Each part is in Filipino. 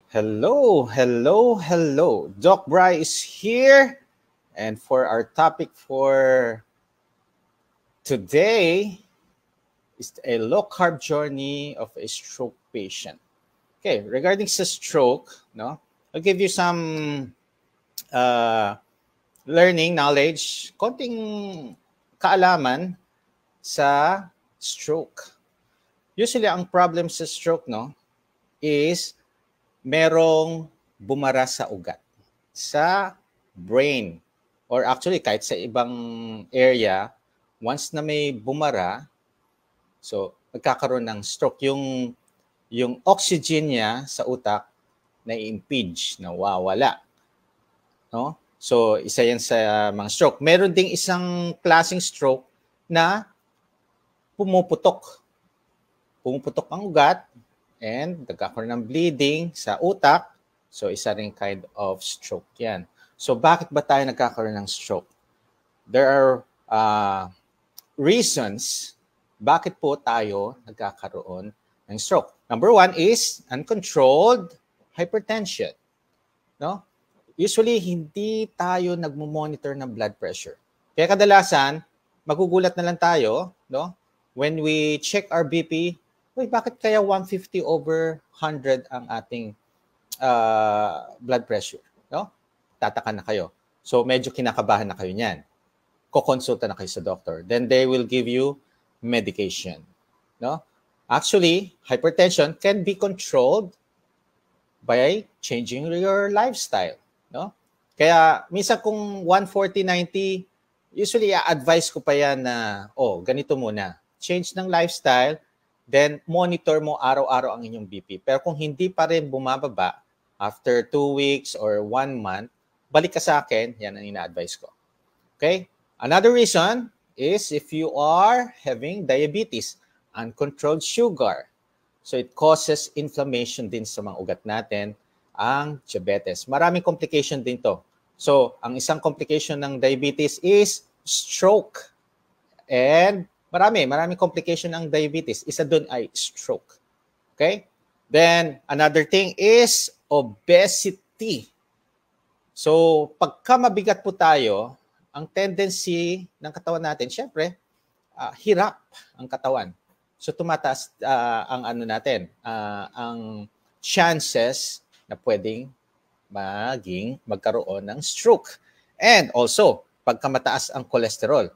Hello, hello, hello. Doc Bry is here. And for our topic for today is a low-carb journey of a stroke patient. Okay, regarding sa stroke, no, I'll give you some uh, learning, knowledge, konting kaalaman sa stroke. Usually, ang problem sa stroke, no, is merong bumara sa ugat, sa brain, or actually kahit sa ibang area, once na may bumara, so magkakaroon ng stroke. Yung oxygen niya sa utak na-impinge, nawawala. No? So isa yan sa mga stroke. Meron ding isang klaseng stroke na pumuputok. Pumuputok ang ugat and nagkakaroon ng bleeding sa utak. So isa ring kind of stroke yan. So bakit ba tayo nagkakaroon ng stroke? There are reasons bakit po tayo nagkakaroon ng stroke. Number one is uncontrolled hypertension. No? Usually, hindi tayo nagmo-monitor ng blood pressure. Kaya kadalasan, magugulat na lang tayo, no? When we check our BP, bakit kaya 150/100 ang ating blood pressure? No? Tataka na kayo. So, medyo kinakabahan na kayo niyan. Kukonsulta na kayo sa doctor. Then they will give you medication. No? Actually, hypertension can be controlled by changing your lifestyle. No? Kaya minsan kung 140/90, usually i-advise ko pa yan na, ganito muna. Change ng lifestyle, then monitor mo araw-araw ang inyong BP. Pero kung hindi pa rin bumababa, after 2 weeks or 1 month, balik ka sa akin, yan ang ina-advise ko. Okay? Another reason is if you are having diabetes, uncontrolled sugar. So it causes inflammation din sa mga ugat natin, ang diabetes. Maraming complication din to. So ang isang complication ng diabetes is stroke. And maraming complication ng diabetes. Isa dun ay stroke. Okay? Then another thing is obesity. So pagka mabigat po tayo, ang tendency ng katawan natin, syempre, hirap ang katawan. So tumataas ang ang chances na pwedeng magkaroon ng stroke. And also, pagka mataas ang cholesterol.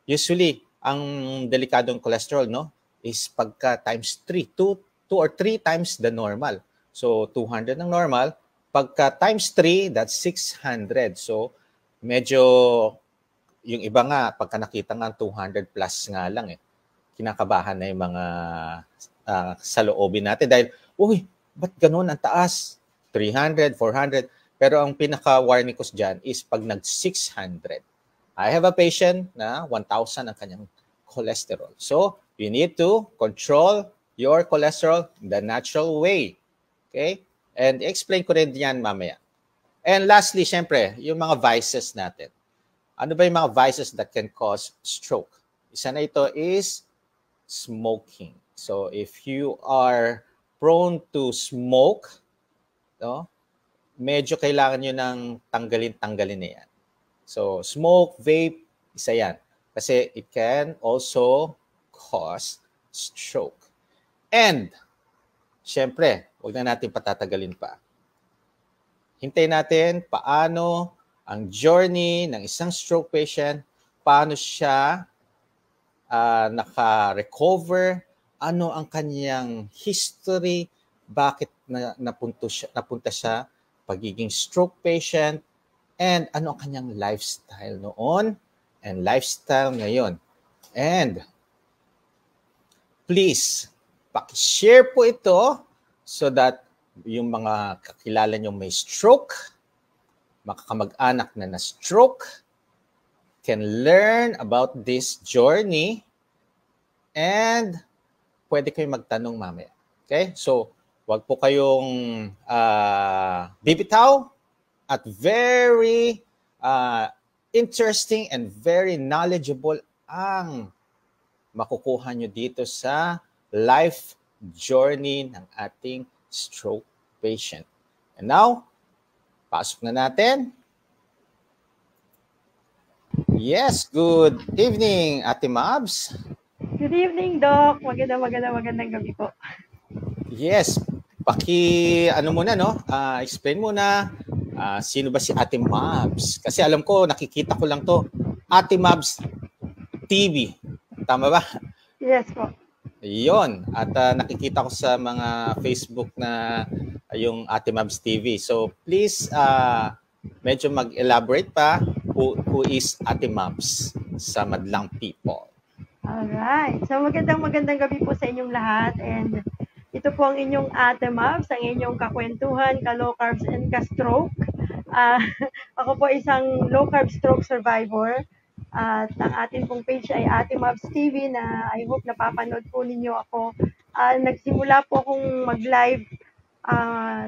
Usually, ang delikadong cholesterol, no, is pagka times 3, 2 or 3 times the normal. So 200 ang normal, pagka times 3, that's 600. So medyo yung iba nga, pagka nakita nga 200 plus nga lang kinakabahan na yung mga saloobin natin dahil, ba't ganun ang taas? 300, 400. Pero ang pinaka-warning ko dyan is pag nag-600. I have a patient na 1,000 ang kanyang cholesterol. So, you need to control your cholesterol the natural way. Okay? And explain ko rin yan mamaya. And lastly, syempre, yung mga vices natin. Ano ba yung mga vices that can cause stroke? Isa na ito is smoking. So if you are prone to smoke, no, medyo kailangan nyo ng tanggalin na yan. So smoke, vape, isa yan. Kasi it can also cause stroke. And, syempre, huwag na natin patatagalin pa. Hintayin natin paano ang journey ng isang stroke patient, paano siya naka-recover, ano ang kanyang history, bakit napunta siya pagiging stroke patient, and ano ang kanyang lifestyle noon and lifestyle ngayon. And please, paki-share po ito so that yung mga kakilala nyo may stroke, makakamag-anak na na-stroke, can learn about this journey and pwede kayong magtanong mamaya. Okay? So, wag po kayong bibitaw at very interesting and very knowledgeable ang makukuha nyo dito sa life journey ng ating stroke patient. And now, pasok na natin. Yes, good evening, Ate Mabs. Good evening, Doc. Magandang gabi po. Yes, explain muna sino ba si Ate Mabs? Kasi alam ko, nakikita ko lang to, Ate Mabs TV. Tama ba? Yes po. Yun. At nakikita ko sa mga Facebook na yung Ate Mabs TV. So please, medyo mag-elaborate pa who is Ate Mabs sa Madlang People. Alright. So magandang gabi po sa inyong lahat. And ito po ang inyong Ate Mabs, ang inyong kakwentuhan, ka-low carbs and ka-stroke. Ako po isang low carb stroke survivor. At ang atin pong page ay Ate Mabs TV na I hope napapanood po ninyo ako. Nagsimula po akong mag-live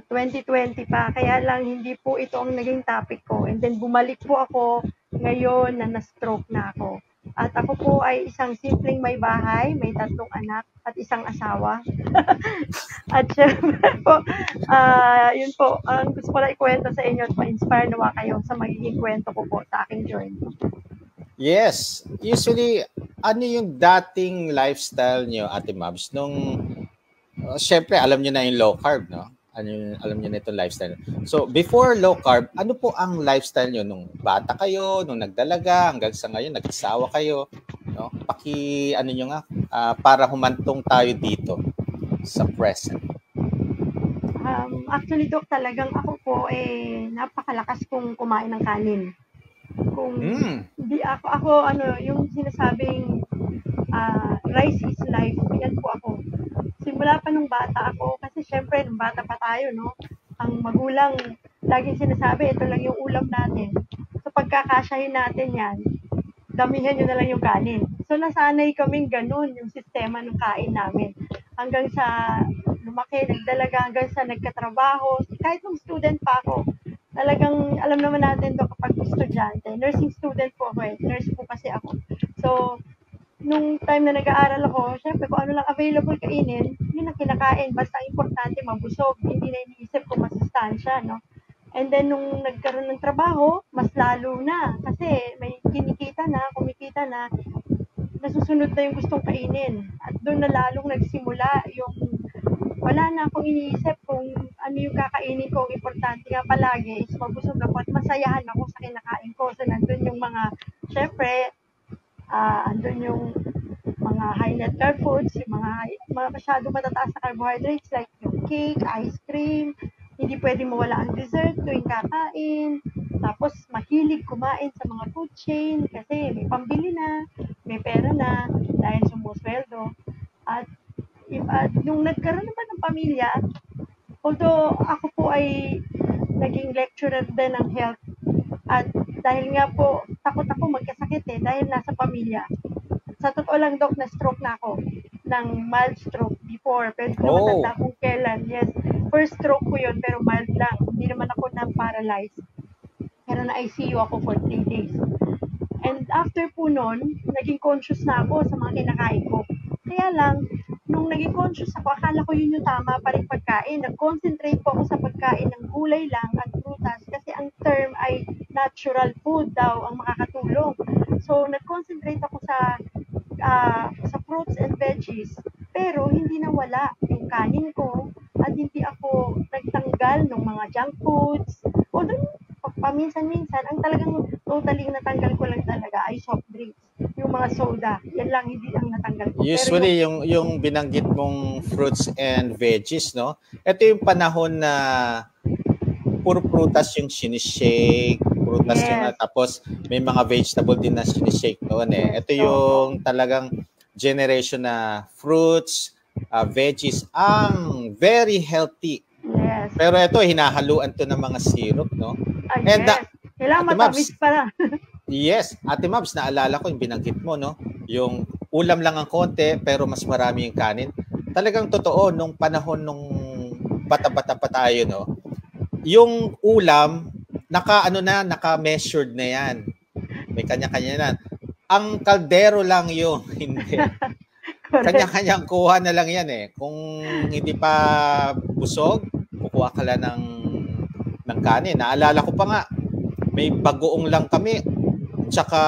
2020 pa, kaya lang hindi po ito ang naging topic ko. And then bumalik po ako ngayon na na-stroke na ako. At ako po ay isang simpleng may bahay, may 3 anak at isang asawa. At syempre po, yun po, ang gusto ko lang ikwento sa inyo at ma-inspire nawa kayo sa magiging kwento ko po sa aking journey. Yes. Usually, ano yung dating lifestyle niyo, Ate Mabs? Nung, syempre, alam niyo na yung low carb, no? Alam niyo na itong lifestyle. So, before low carb, ano po ang lifestyle niyo nung bata kayo, nung nagdalaga, hanggang sa ngayon, nag-asawa kayo? No? Ano niyo nga, para humantong tayo dito sa present. Actually, Doc, talagang ako po, napakalakas kong kumain ng kanin. Kung hindi ako yung sinasabing rice is life, yan po ako. Simula pa nung bata ako, kasi syempre nung bata pa tayo, no, ang magulang laging sinasabi, ito lang yung ulam natin. So pagkakasyahin natin yan, damihan nyo na lang yung kanin. So nasanay kaming ganun yung sistema ng kain namin. Hanggang sa lumaki, nagdalaga, hanggang sa nagkatrabaho, kahit nung student pa ako, talagang alam naman natin to kapag estudyante. Nursing student po ako nurse po kasi ako. So, nung time na nag-aaral ako, syempre kung ano lang available kainin, yun ang kinakain. Basta importante mabusog, hindi na iniisip kung masustansya, no? And then, nung nagkaroon ng trabaho, mas lalo na. Kasi may kumikita na, nasusunod na yung gustong kainin. At doon na lalong nagsimula yung wala na akong iniisip kung ano yung kakainin ko. Ang importante nga palagi is mabusog ako at masayahan ako sa kinakain ko. So, nandun yung mga, syempre, andun yung mga high net carb foods, yung mga masyado matataas na carbohydrates like yung cake, ice cream, hindi pwedeng mawala ang dessert tuwing kakain. Tapos, mahilig kumain sa mga food chain kasi may pambili na, may pera na, dahil sumusweldo. At nung nagkaroon naman ng pamilya, although ako po ay naging lecturer din ng health, at dahil nga po, takot ako magkasakit dahil nasa pamilya. Sa totoo lang, Doc, na-stroke na ako ng mild stroke before. Pero hindi naman tanda kung kailan. Yes, first stroke ko yun, pero mild lang. Hindi naman ako na-paralyzed. Pero na-ICU ako for 3 days. And after po nun, naging conscious na ako sa mga kinakain ko. Kaya lang, nung naging conscious ako, akala ko yun yung tama pa rin pagkain. Nag-concentrate po ako sa pagkain ng gulay lang at prutas kasi ang term ay natural food daw ang makakatulong. So, nag-concentrate ako sa fruits and veggies. Pero hindi nawala yung kanin ko at hindi ako nagtanggal ng mga junk foods. Although, paminsan-minsan, ang talagang totally natanggal ko lang talaga ay soft drinks. Yung mga soda, yan lang hindi ang natanggal ko. Usually, pero yung binanggit mong fruits and veggies, no? Ito yung panahon na puro prutas yung sinishake, prutas yung tapos may mga vegetable din na sinishake noon . Ito yung talagang generation na fruits, veggies, ang very healthy. Yes. Pero ito, hinahaluan to ng mga syrup, no? And kailangan matamis pala. Yes, Ate Mabs, naalala ko yung binanggit mo, no? Yung ulam lang ang konti, pero mas marami yung kanin. Talagang totoo, nung panahon nung bata-bata pa tayo, no? Yung ulam, naka-measured na yan. May kanya-kanya na. Ang kaldero lang yung hindi. Kanya-kanyang kuha na lang yan . Kung hindi pa busog, kukuha ka lang ng ng kanin. Naalala ko pa nga, may bagoong lang kami. Tsaka,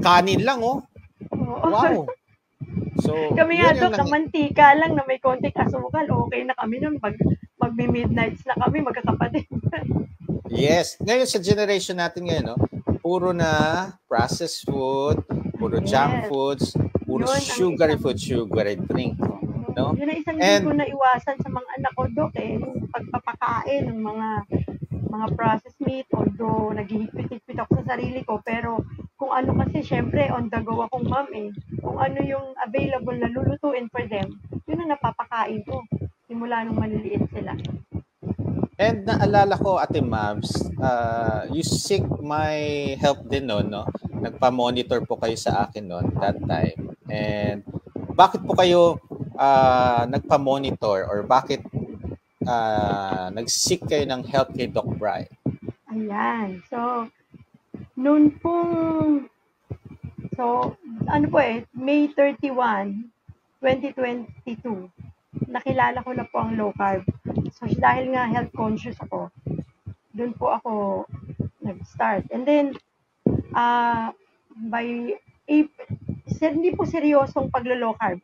kanin lang, oh. Wow. So, kami nga, Dok, na mantika lang na may konting asukal, okay na kami nun. Magmi-midnights na kami, magkakapatid. Yes. Ngayon sa generation natin ngayon, no, puro na processed food, puro junk foods, puro sugary food, sugary drink. No? Yun ang isang hindi ko naiwasan sa mga anak ko, Dok, yung pagpapakain ng mga processed meat, although naghihigpit-higpit ako sa sarili ko, pero kung ano kasi, syempre, on the go akong mom kung ano yung available na lulutuin for them, yun ang napapakain ko, simula nung maliliit sila. And naalala ko, Ate Mabs, you seek my help din noon, no? Nagpa-monitor po kayo sa akin noon that time. And bakit po kayo nagpa-monitor or bakit nag-seek kayo ng help kay Doc Bry? Ayan. So, noon pong, May 31, 2022, nakilala ko na po ang low carb. So, dahil nga health conscious ako, doon po ako nag-start. And then, by April, hindi po seryosong paglo-low carb.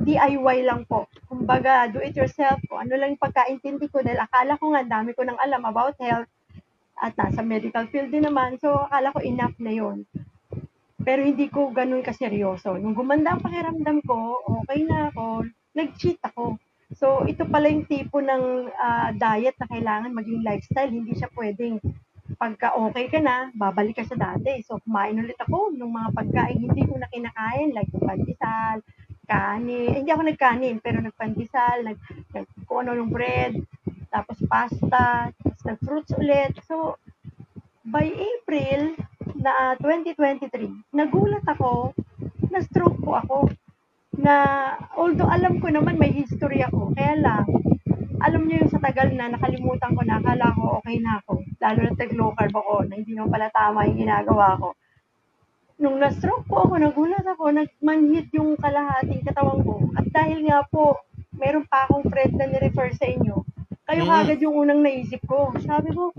DIY lang po. Kumbaga, do it yourself. Kung ano lang yung pagkaintindi ko dahil akala ko nga dami ko nang alam about health at nasa medical field din naman. So, akala ko enough na yon. Pero hindi ko ganun kaseryoso. Nung gumanda ang pakiramdam ko, okay na ako, nag-cheat ako. So, ito pala yung tipo ng diet na kailangan maging lifestyle. Hindi siya pwedeng pagka okay ka na, babalik ka sa dati. So, kumain ulit ako ng mga pagkain hindi ko na kinakain, like pandesal, kanin. Hindi ako nagkanin, pero nagpandesal, kung ano ng bread, tapos pasta, tapos nag-fruits ulit. So, by April na 2023, nagulat ako, na-stroke po ako. Na, although alam ko naman may history ako, kaya lang, alam niyo yung sa tagal na nakalimutan ko na, akala ko okay na ako. Lalo na tag-low carb ako, na hindi naman pala tama yung ginagawa ko. Nung na-stroke po ako, nagulat ako, nagmanhit yung kalahating katawan ko. At dahil nga po, meron pa akong friend na ni-refer sa inyo, kayo kagad yung unang naisip ko. Sabi ko,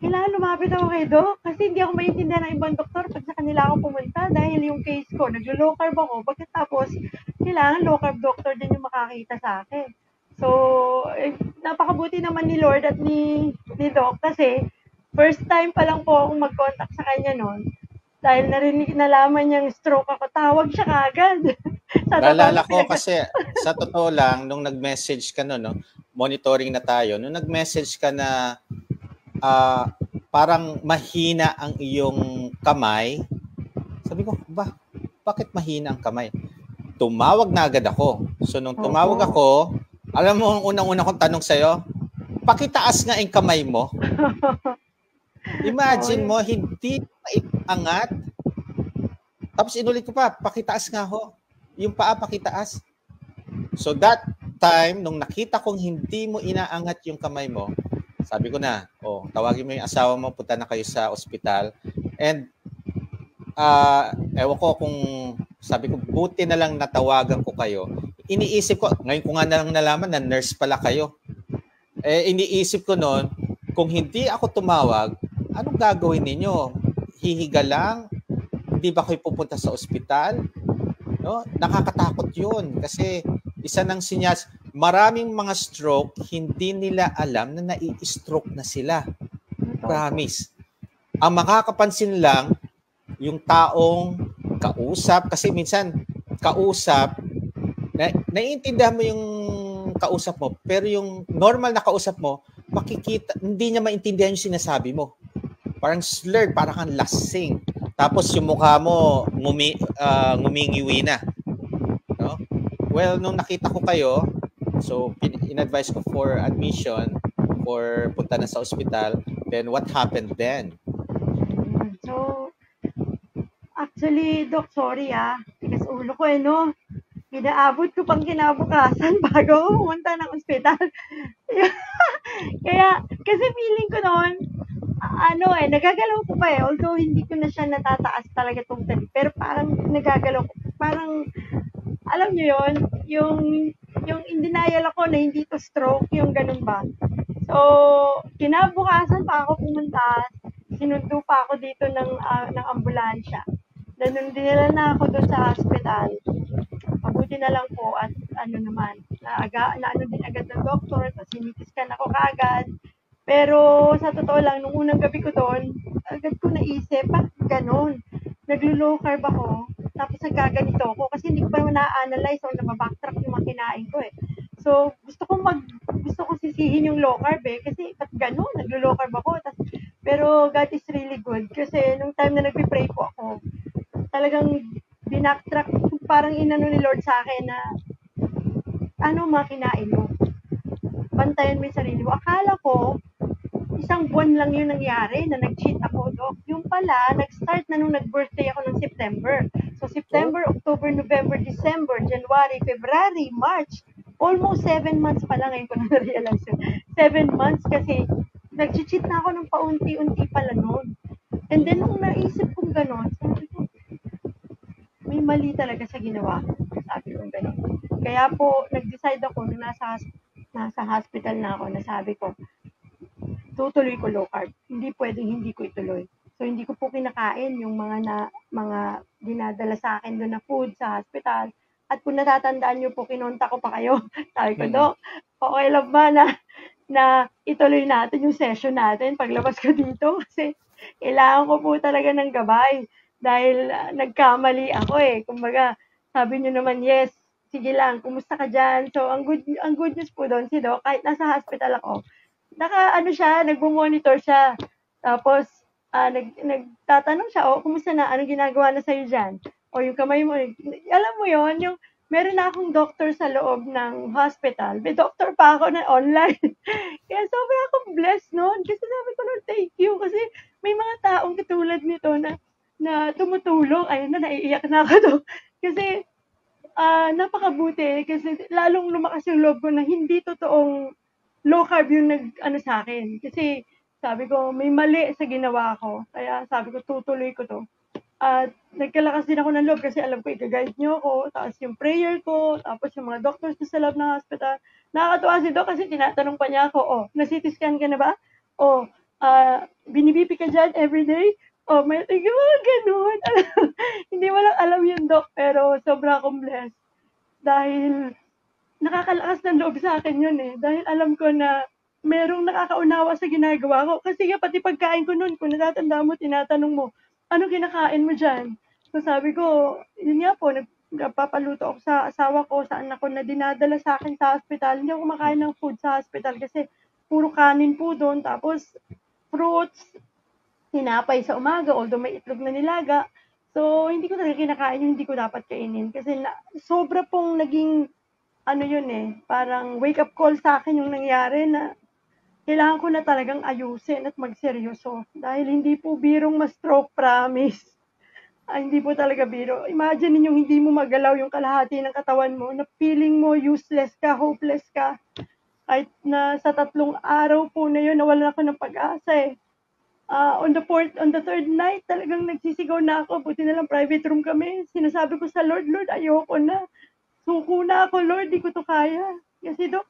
kailangan lumapit ako kay Doc kasi hindi ako maintindihan ng ibang doktor pag sa kanila ako pumunta dahil yung case ko, naglo-low carb ako, pagkatapos, kailangan low carb doctor din yung makakita sa akin. So, napakabuti naman ni Lord at ni Doc kasi first time pa lang po akong mag-contact sa kanya noon. Dahil nalaman niyang stroke ako, tawag siya kagad. Naalala ko kasi sa totoo lang, nung nag-message ka no, monitoring na tayo, nung nag-message ka na parang mahina ang iyong kamay, sabi ko, bakit mahina ang kamay? Tumawag na agad ako. So nung tumawag ako, alam mo ang unang-unang kong tanong sa'yo, pakitaas nga yung kamay mo. Imagine mo, hindi maiangat. Tapos inulit ko pa, pakitaas nga ho. Yung paa, pakitaas. So that time, nung nakita kong hindi mo inaangat yung kamay mo, sabi ko na, tawagin mo yung asawa mo, punta na kayo sa ospital. And, ewan ko kung, sabi ko, buti na lang natawagan ko kayo. Iniisip ko, ngayon ko nga nalang nalaman na nurse pala kayo. Iniisip ko noon, kung hindi ako tumawag, anong gagawin ninyo? Hihiga lang? Hindi ba kayo pupunta sa ospital? No? Nakakatakot yun kasi isa ng sinyas, maraming mga stroke, hindi nila alam na nai-stroke na sila. Promise. Ang makakapansin lang, yung taong kausap, kasi minsan, kausap, naiintindihan mo yung kausap mo, pero yung normal na kausap mo, makikita, hindi niya maintindihan yung sinasabi mo. Parang slurred, parang kang lasing. Tapos yung mukha mo, ngumingiwi na. No? Well, nung nakita ko kayo, so in-advise ko for admission, for punta na sa ospital, then what happened then? So, actually, Doc, sorry tigas ulo ko no. Inaabot ko pang kinabukasan bago ako pumunta ng ospital. Kaya, kasi feeling ko noon, nagagalaw ko pa although hindi ko na siya natataas talaga totally, pero parang nagagalaw ko, parang, alam nyo yon yung yung in denial ako na hindi to stroke, yung ganun ba. So, kinabukasan pa ako pumunta, sinundo pa ako dito ng ambulansya. Dinala na ako doon sa hospital. Mabuti na lang po at ano naman, na ano din agad ng doktor, tapos sinitiskan ako kaagad. Pero sa totoo lang, nung unang gabi ko doon, agad ko naisip, bakit ganun? Naglo-low carb ako, tapos nagkaganito ako kasi hindi ko pa naman na-analyze o nababacktrack yung mga kinain ko eh. So, gusto ko sisihin yung low carb eh, kasi ba't ganun? Naglo-low carb ako. Pero God is really good kasi nung time na nagpe-pray po ako, talagang binacktrack, parang inano ni Lord sa akin na ano mga kinain mo? Bantayan mo yung sarili mo. Akala ko, isang buwan lang yun nangyari na nag-cheat ako, Dok. Yung pala, nag-start na nung nag-birthday ako ng September. So, September, October, November, December, January, February, March. Almost 7 months pa lang ngayon ko na na-realize yun. 7 months kasi nag-cheat na ako ng paunti-unti pala noon. And then, nung naisip kong gano'n, sabi ko, may mali talaga sa ginawa ko. Sabi ko gano'n. Kaya po, nag-decide ako nung nasa hospital na ako, nasabi ko, tutuloy ko low carb. Hindi pwedeng hindi ko ituloy. So, hindi ko po kinakain yung mga dinadala sa akin doon na food sa hospital. At kung natatandaan niyo po, kinonta ko pa kayo. Sabi ko, Dok, okay lang ba na ituloy natin yung session natin paglabas ko dito? Kasi kailangan ko po talaga ng gabay. Dahil nagkamali ako eh. Kumbaga, sabi niyo naman, yes, sige lang, kumusta ka dyan? So, ang good news po doon, si Doc, kahit nasa hospital ako, nagmo-monitor siya. Tapos, nagtatanong siya, kumusta na? Anong ginagawa na sa'yo dyan? O yung kamay mo, alam mo yon yung meron na akong doctor sa loob ng hospital. May doctor pa ako na online. Kaya sobrang akong blessed noon. Kasi sabi ko, Lord, thank you. Kasi may mga taong katulad nito na tumutulong. Ayun na, naiiyak na ako to. Kasi, napakabuti. Kasi lalong lumakas yung loob ko na hindi totoong low carb yung nag-ano sa akin. Kasi sabi ko, may mali sa ginawa ko. Kaya sabi ko, tutuloy ko to. At nagkalakas din ako ng loob kasi alam ko i-guide niyo ako. Tapos yung prayer ko, tapos yung mga doctors ko sa loob ng hospital. Nakakatuwa si Doc kasi tinatanong pa niya ako, na-CT scan ka na ba? Binibipi ka dyan everyday? May mga ganun. Hindi mo lang alam yung Doc, pero sobra akong blessed. Dahil nakakalakas ng loob sa akin yun eh. Dahil alam ko na merong nakakaunawa sa ginagawa ko. Kasi nga pati pagkain ko nun, kung natatanda mo, tinatanong mo, ano kinakain mo dyan? So sabi ko, yun nga po, nagpapaluto ako sa asawa ko, sa anak ko na dinadala sa akin sa hospital. Hindi ako kumakain ng food sa hospital kasi puro kanin po doon. Tapos fruits, tinapay sa umaga, although may itlog na nilaga. So, hindi ko talaga kinakain yung hindi ko dapat kainin. Kasi sobra pong naging ano yun eh, parang wake up call sa akin yung nangyari na kailangan ko na talagang ayusin at magseryoso. Dahil hindi po birong ma-stroke, promise. Hindi po talaga biro. Imagine ninyong hindi mo magalaw yung kalahati ng katawan mo, na feeling mo useless ka, hopeless ka. Kahit na sa 3 araw po na yun, nawalan ako ng pag-asa eh. On the third night, talagang nagsisigaw na ako. Buti na lang private room kami. Sinasabi ko sa Lord, ayoko na. Suko na ako, Lord, di ko to kaya. Kasi Dok,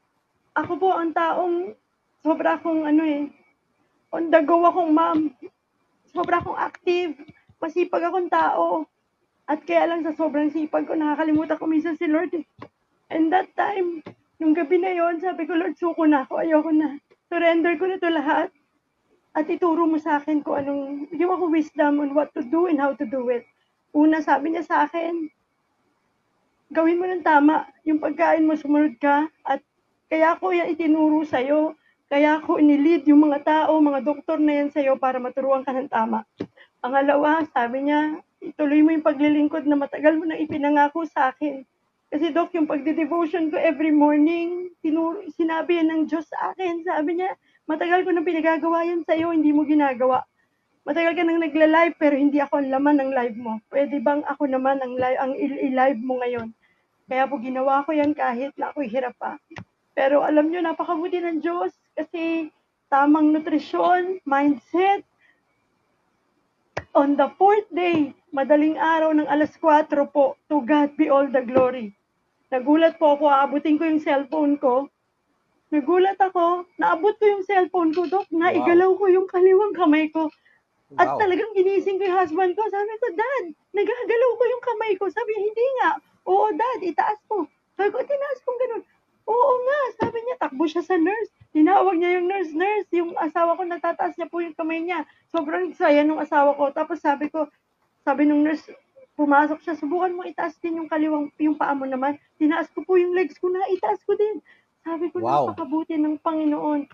ako po ang taong sobra akong on the go akong ma'am. Sobra akong active. Masipag akong tao. At kaya lang sa sobrang sipag ko, nakakalimutan ko minsan si Lord eh. And that time, nung gabi na yon, sabi ko, Lord, suko na ako, ayoko na. Surrender ko na to lahat. At ituro mo sa akin kung bigyan ako wisdom on what to do and how to do it. Una, sabi niya sa akin, gawin mo ng tama. Yung pagkain mo, sumunod ka. At kaya ko yan itinuro sa'yo. Kaya ko inilid yung mga tao, mga doktor na yan sa'yo para maturuan ka ng tama. Pangalawa, sabi niya, ituloy mo yung paglilingkod na matagal mo nang ipinangako sa akin. Kasi Doc, yung pagde-devotion ko every morning, sinabi yan ng Diyos sa akin. Sabi niya, matagal ko nang pinagagawa yan sa'yo, hindi mo ginagawa. Matagal ka nang nagla-live pero hindi ako ang laman ng live mo. Pwede bang ako naman ang i-live mo ngayon? Kaya po ginawa ko yan kahit na ako'y hirap pa. Pero alam nyo, napakabuti ng Diyos kasi tamang nutrisyon, mindset. On the 4th day, madaling araw ng 4:00 po, to God be all the glory. Nagulat po ako, aabutin ko yung cellphone ko. Nagulat ako, naabot ko yung cellphone ko, Dok. Naigalaw ko yung kaliwang kamay ko. At talagang ginising ko yung husband ko. Sabi ko, Dad, nagagalaw ko yung kamay ko. Sabi niya, hindi nga. Oo, Dad, itaas mo. Sabi ko, tinaas kong ganun. Oo nga. Sabi niya, takbo siya sa nurse. Tinawag niya yung nurse. Yung asawa ko, natataas niya po yung kamay niya. Sobrang saya nung asawa ko. Tapos sabi nung nurse, pumasok siya, subukan mo itaas din yung paa mo naman. Tinaas ko po yung legs ko na, itaas ko din. Sabi ko, napakabuti ng Panginoon.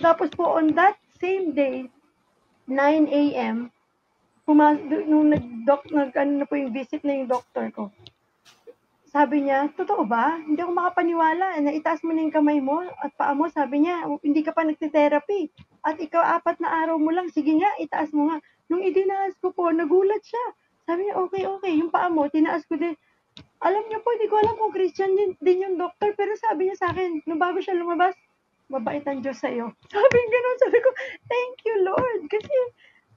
Tapos po, on that same day, 9 a.m., nung ano po yung visit na yung doctor ko. Sabi niya, totoo ba? Hindi ako makapaniwala na itaas mo na yung kamay mo at paa mo. Sabi niya, hindi ka pa nagte-therapy. At ikaw, 4 na araw mo lang. Sige nga, itaas mo nga. Nung itinaas ko po, nagulat siya. Sabi niya, okay. Yung paa mo, tinaas ko din. Alam niyo po, hindi ko alam kung Christian din yung doctor. Pero sabi niya sa akin, nung bago siya lumabas, mabait ang Diyos sa'yo. Sabi gano'n, sabi ko, thank you Lord. Kasi,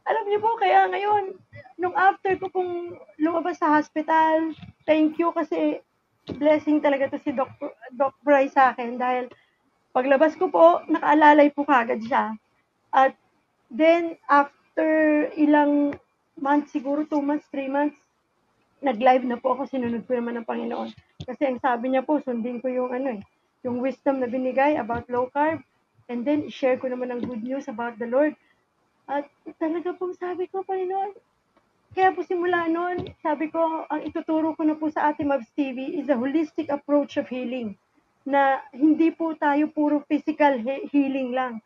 alam niyo po, kaya ngayon, nung after ko pong lumabas sa hospital, thank you kasi blessing talaga to si Doc Bry sa akin dahil paglabas ko po, nakaalalay po kagad siya. At then, after ilang months, siguro 2 months, 3 months, nag-live na po ako, sinunod ko naman ng Panginoon. Kasi ang sabi niya po, sundin ko yung yung wisdom na binigay about low carb, and then share ko naman ang good news about the Lord. At talaga pong sabi ko, Panginoon, kaya po simula noon, sabi ko, ang ituturo ko na po sa Ate Mavs TV is a holistic approach of healing. Na hindi po tayo puro physical healing lang.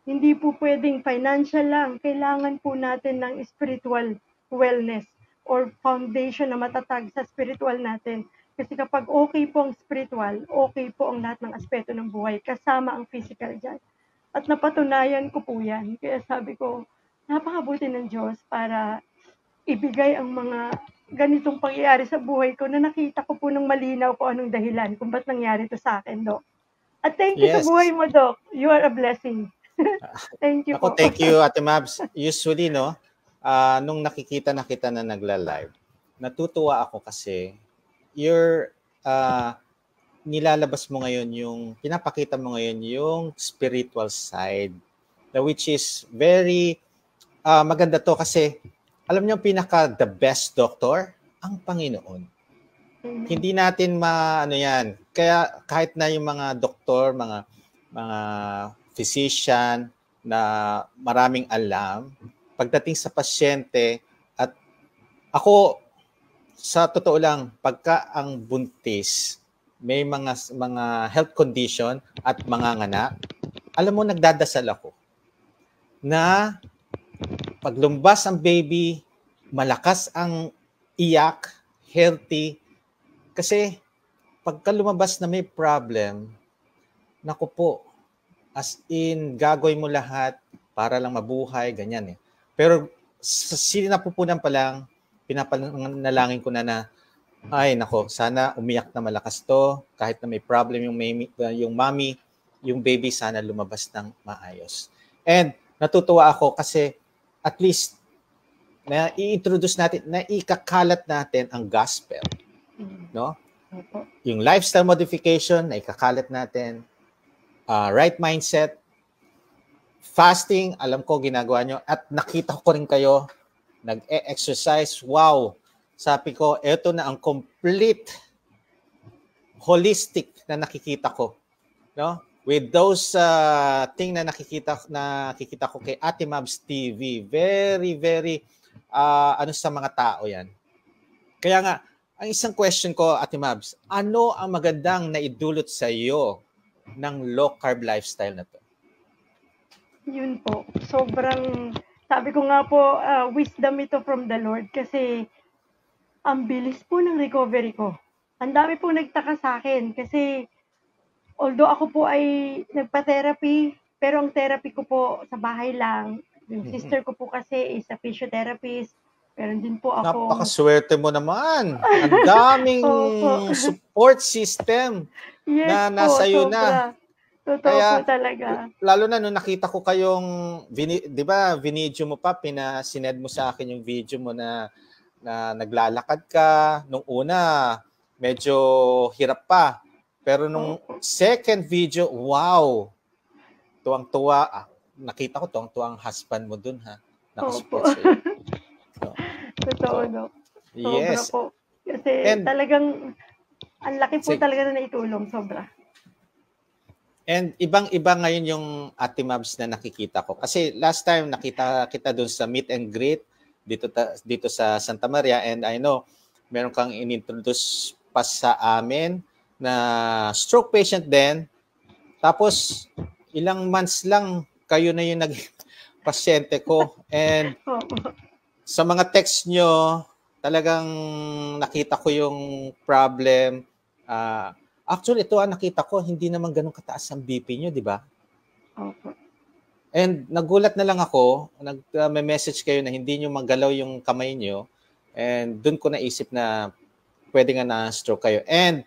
Hindi po pwedeng financial lang. Kailangan po natin ng spiritual wellness or foundation na matatag sa spiritual natin. Kasi kapag okay po ang spiritual, okay po ang lahat ng aspeto ng buhay, kasama ang physical dyan. At napatunayan ko po yan. Kaya sabi ko, napakabuti ng Diyos para ibigay ang mga ganitong pangyayari sa buhay ko na nakita ko po ng malinaw kung anong dahilan kung ba't nangyari to sa akin, Doc. At thank you sa buhay mo, Doc. You are a blessing. Thank you po. Thank you, Ate Mabs. Usually, nung nakikita na kita na nagla-live, natutuwa ako kasi nilalabas mo ngayon pinapakita mo ngayon yung spiritual side, which is very maganda to kasi alam niyo the best doctor, ang Panginoon. Hindi natin yan. Kaya kahit na yung mga doktor, mga physician na maraming alam, pagdating sa pasyente, at ako, sa totoo lang, pagka ang buntis, may mga health condition at manganganak, alam mo, nagdadasal ako na paglumbas ang baby, malakas ang iyak, healthy, kasi pagka lumabas na may problem, naku po, as in, gagawin mo lahat para lang mabuhay, ganyan eh. Pero sinapupunan pa lang, pinapanalangin ko na ay nako, sana umiyak na malakas to, kahit na may problem yung mommy, yung baby sana lumabas ng maayos. And natutuwa ako kasi at least na i-introduce natin, na ikakalat natin ang gospel. No? Yung lifestyle modification, na ikakalat natin, right mindset, fasting, alam ko ginagawa nyo, at nakita ko rin kayo, nag-exercise, wow, sabi ko, eto na ang complete, holistic na nakikita ko. No? With those thing na nakikita ko kay Ate Mabs TV, very, very, sa mga tao yan. Kaya nga, ang isang question ko, Ate Mabs, ano ang magandang naidulot sa iyo ng low-carb lifestyle na to? Yun po. Sobrang, sabi ko nga po, wisdom ito from the Lord kasi ang bilis po ng recovery ko. Ang dami po nagtaka sa akin kasi although ako po ay nagpa-therapy, pero ang therapy ko po sa bahay lang. Yung sister ko po kasi is a physiotherapist. Meron din po ako. Napakaswerte mo naman. Ang daming support system na nasa iyo na. Totoo kaya, po talaga. Lalo na nung nakita ko kayong, di ba, video mo pa, sined mo sa akin yung video mo na naglalakad ka. Nung una, medyo hirap pa. Pero nung second video, wow! Tuwang-tuwa. Nakita ko tuwang-tuwa ang husband mo dun, ha? Nakasupport sa'yo. So, totoo, no? Sobra yes. po. Kasi talagang, ang laki po talaga na naitulong, sobra. And ibang-iba ngayon yung Ate Mabs na nakikita ko. Kasi last time nakita kita dun sa meet and greet dito sa Santa Maria, and I know meron kang inintroduce pa sa amin na stroke patient din. Tapos ilang months lang kayo na yung naging pasyente ko. And sa mga text nyo, talagang nakita ko yung problem. Actually, ito nakita ko, hindi naman ganun kataas ang BP nyo, di ba? And nagulat na lang ako, may message kayo na hindi nyo magalaw yung kamay nyo. And doon ko naisip na pwede nga na stroke kayo. And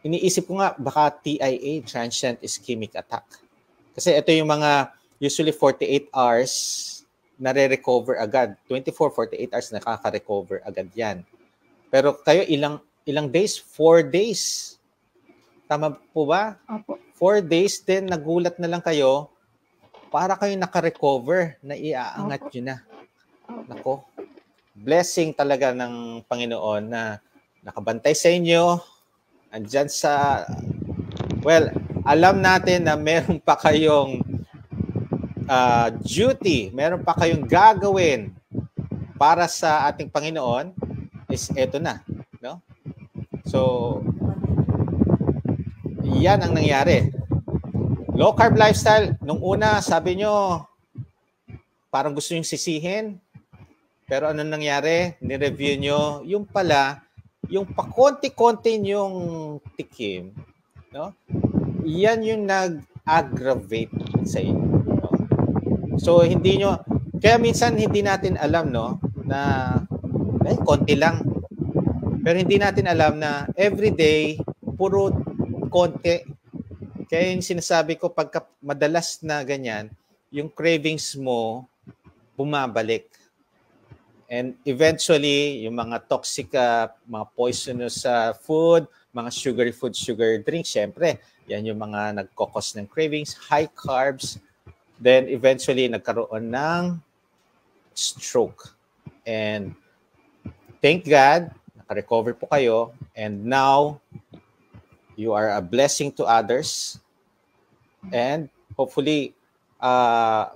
iniisip ko nga, baka TIA, transient ischemic attack. Kasi ito yung mga usually 48 hours nare-recover agad. 24, 48 hours nakaka-recover agad yan. Pero kayo ilang days? 4 days. Tama po ba? Opo. 4 days din, nagulat na lang kayo para kayo naka-recover na iaangat nyo na. Nako. Blessing talaga ng Panginoon na nakabantay sa inyo. Andyan sa, well, alam natin na meron pa kayong duty, meron pa kayong gagawin para sa ating Panginoon, is eto na. No? So, yan ang nangyari. Low carb lifestyle, nung una, sabi nyo, parang gusto nyo sisihin. Pero ano nangyari? Ni-review nyo, yung pala, yung pakonti-konti nyong tikim, no? Yan yung nag-aggravate sa inyo. No? So, hindi nyo, kaya minsan hindi natin alam, no, na, konti lang. Pero hindi natin alam na everyday, puro konti. Kaya yung sinasabi ko, pagka madalas na ganyan, yung cravings mo, bumabalik. And eventually, yung mga toxic, mga poisonous food, mga sugary food, sugar drink, syempre, yan yung mga nagkokos ng cravings, high carbs, then eventually nagkaroon ng stroke. And thank God, naka-recover po kayo, and now, you are a blessing to others, and hopefully,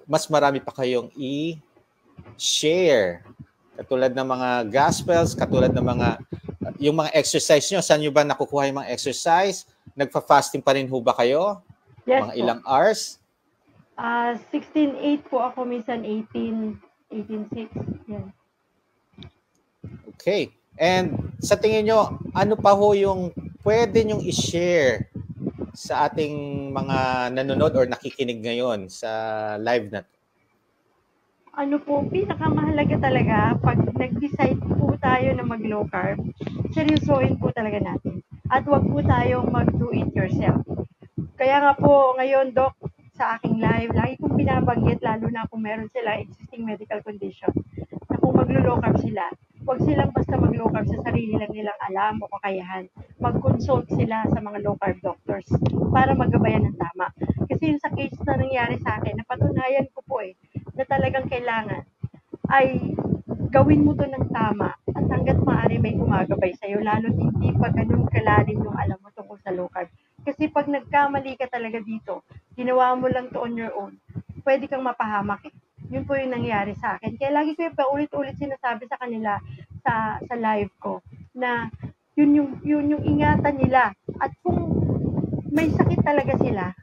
mas marami pa kayong i-share. Katulad ng mga gospels, katulad ng yung mga exercise nyo. Saan nyo ba nakukuha yung mga exercise? Nagfa-fasting pa rin ho ba kayo? Yes, mga ilang hours? 16:8 po ako, minsan 18:6. Yan. Okay. And sa tingin nyo, ano pa ho yung pwede nyong i-share sa ating mga nanonood or nakikinig ngayon sa live na to? Ano po, pinakamahalaga talaga, pag nag-decide po tayo na mag-low carb, seryosohin po talaga natin. At wag po tayong mag-do-it-yourself. Kaya nga po, ngayon, Doc, sa aking live, lagi kong binabanggit, lalo na kung meron sila existing medical condition, na kung mag-low carb sila, wag silang basta mag-low carb sa sarili lang nilang alam o kakayahan. Mag-consult sila sa mga low carb doctors para magabayan ng tama. Kasi yung sa case na nangyari sa akin, napatunayan ko po na talagang kailangan ay gawin mo to ng tama at hanggat maaari may gumagabay sa'yo, lalo hindi pa ganun kalalim yung alam mo tungkol sa low carb. Kasi pag nagkamali ka talaga dito, ginawa mo lang to on your own, pwede kang mapahamak Yun po yung nangyari sa akin. Kaya lagi ko yung paulit-ulit sinasabi sa kanila sa live ko na yun yung ingatan nila. At kung may sakit talaga sila,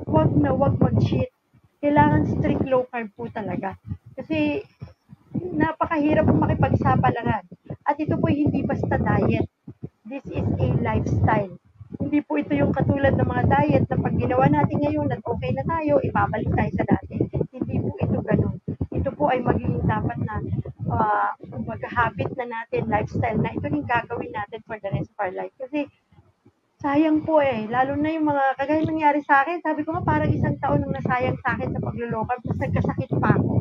wag mag-cheat. Kailangan strict low carb po talaga. Kasi napakahirap po makipagsapalaran. At ito po hindi basta diet. This is a lifestyle. Hindi po ito yung katulad ng mga diet na pag ginawa natin ngayon at okay na tayo, ibabalik tayo sa dati. Hindi po ito ganun. Ito po ay magiging dapat na mag-habit na natin, lifestyle na ito yung gagawin natin for the rest of our life. Kasi sayang po lalo na yung mga kagaya nangyari sa akin, sabi ko nga parang isang taon nang nasayang sa akin sa paglo-low carb, tapos nagkasakit pa ako.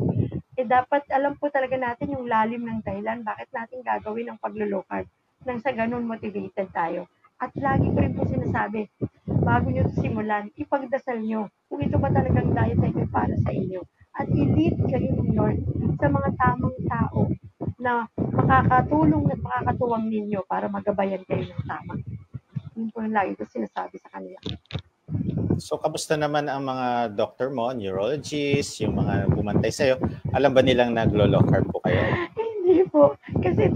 Dapat alam po talaga natin yung lalim ng dahilan bakit natin gagawin ang paglo-low carb nang sa ganun motivated tayo. At lagi ko rin po sinasabi, bago nyo simulan, ipagdasal nyo kung ito ba talagang diet na ito para sa inyo. At i-lead kayo ng Lord sa mga tamang tao na makakatulong at makakatuwang ninyo para magabayan kayo ng tama. Yun po yung lagi ko sinasabi sa kanila. So, kamusta naman ang mga doctor mo, neurologist, yung mga bumantay sa'yo? Alam ba nilang naglo-low carb po kayo? Hindi po. Kasi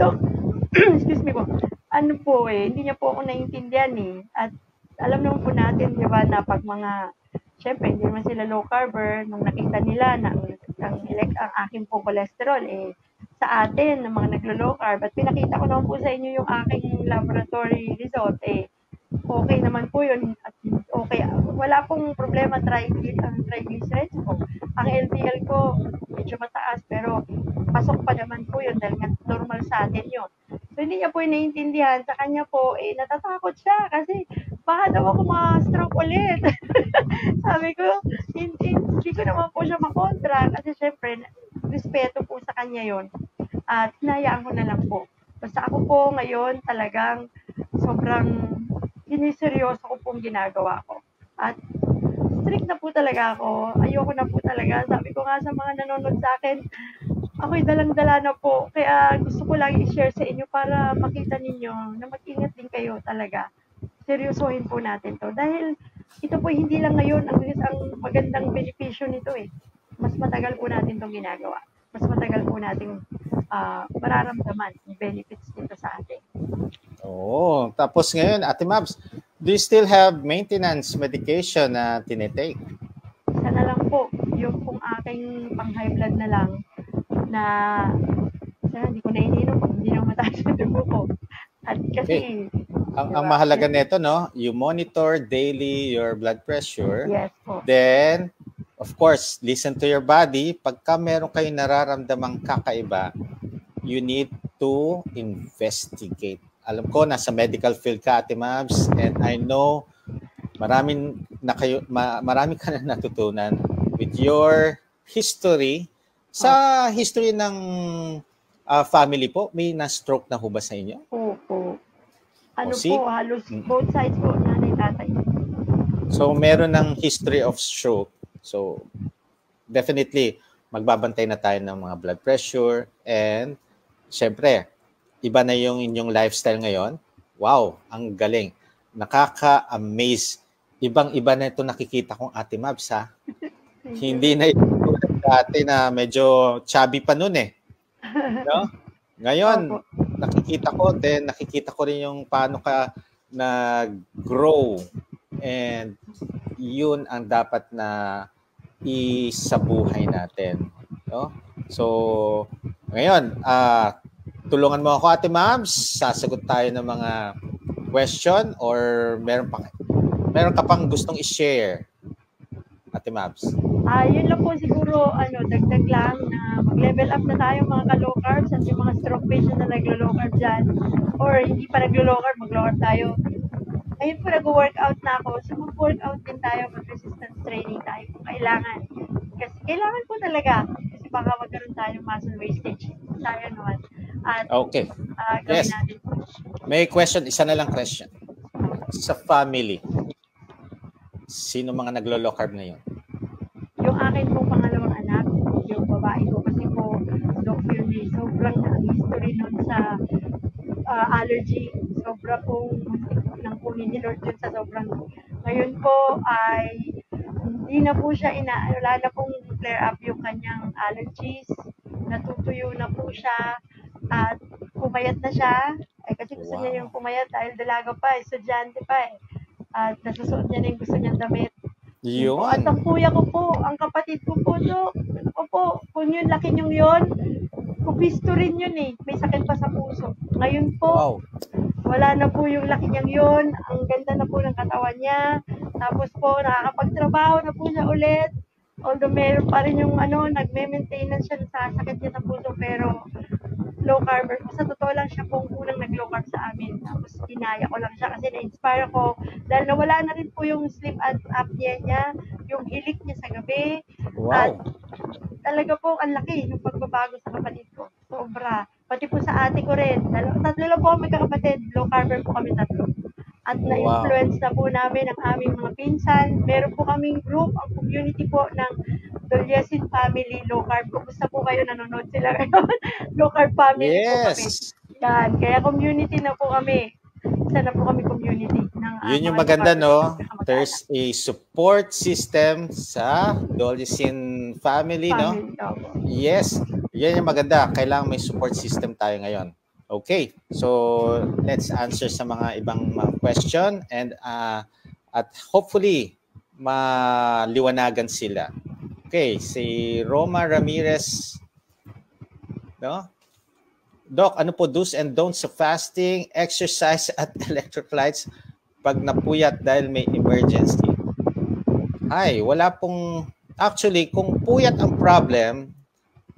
excuse me po, ano po hindi niya po ako naiintindihan At alam naman po natin, di ba, na pag mga, syempre, hindi naman sila low carber, nung nakita nila na ang aking po cholesterol, sa atin, ng mga naglo-low carb, at pinakita ko naman po sa inyo yung aking laboratory result, okay naman po yun. At okay, wala pong problema triglycerides ko. Ang LDL ko medyo mataas pero pasok pa naman po yun dahil normal sa atin yun. So hindi niya po naiintindihan. Sa kanya po, natatakot siya kasi baka daw ako ma-stroke ulit. Sabi ko, hindi ko naman po siya makontra kasi syempre, respeto po sa kanya yon. At hinayaan ko na lang po. Basta ako po ngayon talagang sobrang siniseryoso ko pong ginagawa ko. At strict na po talaga ako. Ayoko na po talaga. Sabi ko nga sa mga nanonood sa akin, ako'y dalang-dala na po. Kaya gusto ko lang i-share sa inyo para makita ninyo na mag-ingat din kayo talaga. Seryosohin po natin to. Dahil ito po hindi lang ngayon ang magandang benepisyo nito Mas matagal po natin itong ginagawa. Mas matagal po natin mararamdaman yung benefits nito sa atin. Oh, tapos ngayon, Ate Mabs, do you still have maintenance medication na tinitake? Isa na lang po, yung kung aking pang-high blood na lang na hindi ko na ininom pag hindi na mataas yung dugo ko. At kasi... Ang mahalaga nito, no? You monitor daily your blood pressure. Yes po. Then, of course, listen to your body. Pagka meron kayong nararamdamang kakaiba, you need to investigate. Alam ko, nasa medical field ka, Ate Mabs, and I know marami ka na natutunan with your history. Sa history ng family po, may na-stroke na ho ba sa inyo? Opo. Halos both sides po, nanay, tatay. So, meron ng history of stroke. So, definitely, magbabantay na tayo ng mga blood pressure and, syempre, iba na yung inyong lifestyle ngayon. Wow, ang galing. Nakaka-amaze. Ibang-iba na ito nakikita kong Ate Mabs, ha? Hindi na ito dati na medyo chubby pa nun No? Ngayon, nakikita ko rin yung paano ka nag-grow. And yun ang dapat na isabuhay natin. No? So, ngayon, tulungan mo ako, Ate Mabs. Sasagot tayo ng mga question or meron ka pang gustong i-share, Ate Mabs? Yun lang po siguro, dagdag lang na mag-level up na tayo mga ka-low carbs at yung mga stroke patient na naglo-low carb dyan or hindi pa naglo-low carb, mag-low carb tayo. Ngayon po nag-workout na ako. So mag-workout din tayo, mag-resistance training tayo kung kailangan. Kasi kailangan po talaga. Kasi baka magkaroon tayo muscle wastage. Tayo naman. At, okay. Yes. Natin. May question. Isa na lang question. Sa family, sino mga naglo-low carb ngayon? Yung akin pong pangalawang anak, yung babae ko kasi po, Doc Philby, sobrang history nun sa allergy. Sobra pong nang kunin ni Lord yun sa sobrang. Ngayon po ay hindi na po siya wala na pong flare up yung kanyang allergies. Natutuyo na po siya at pumayat na siya. Kasi gusto niya yung pumayat dahil dalaga pa, estudyante pa At nasusuot niya na yung gusto niyang damit. Yun. At ang kuya ko po, ang kapatid ko po, Dok. Kung yun, laki niyong yun, kupisto rin yun May sakit pa sa puso. Ngayon po, wala na po yung laki niyang yun. Ang ganda na po ng katawan niya. Tapos po, nakakapagtrabaho na po siya ulit. Although meron pa rin yung nagme-maintenance siya sa sakit niya ng puso. Pero low carber. Sa totoo lang siya pong unang nag-low carb sa amin. Tapos inaya ko lang siya kasi na-inspire ko. Dahil nawala na rin po yung sleep apnea niya, yung hilik niya sa gabi. Wow. At talaga po ang laki ng pagbabago sa kapatid ko. Sobra. Pati po sa ate ko rin. Tatlo lang po kami kakapatid. Low carber po kami tatlo. at na-influence na po namin ang aming mga pinsan. Meron po kaming group, ang community po ng Dolyesin Family Low Carb. Kumusta po kayo? Nanonood sila ngayon. Low Carb Family po kami. Yan. Kaya community na po kami. Isa na po kami community. Yun yung maganda, no? There's a support system sa Dolyesin Family, no? Yes. Yan yung maganda. Kailangan may support system tayo ngayon. Okay, so let's answer sa mga ibang mga question and at hopefully maliwanagan sila. Okay, si Roma Ramirez, no? Doc, ano po do's and don'ts sa fasting, exercise at electrolytes pag napuyat dahil may emergency? Ay, wala pong actually kung puyat ang problem,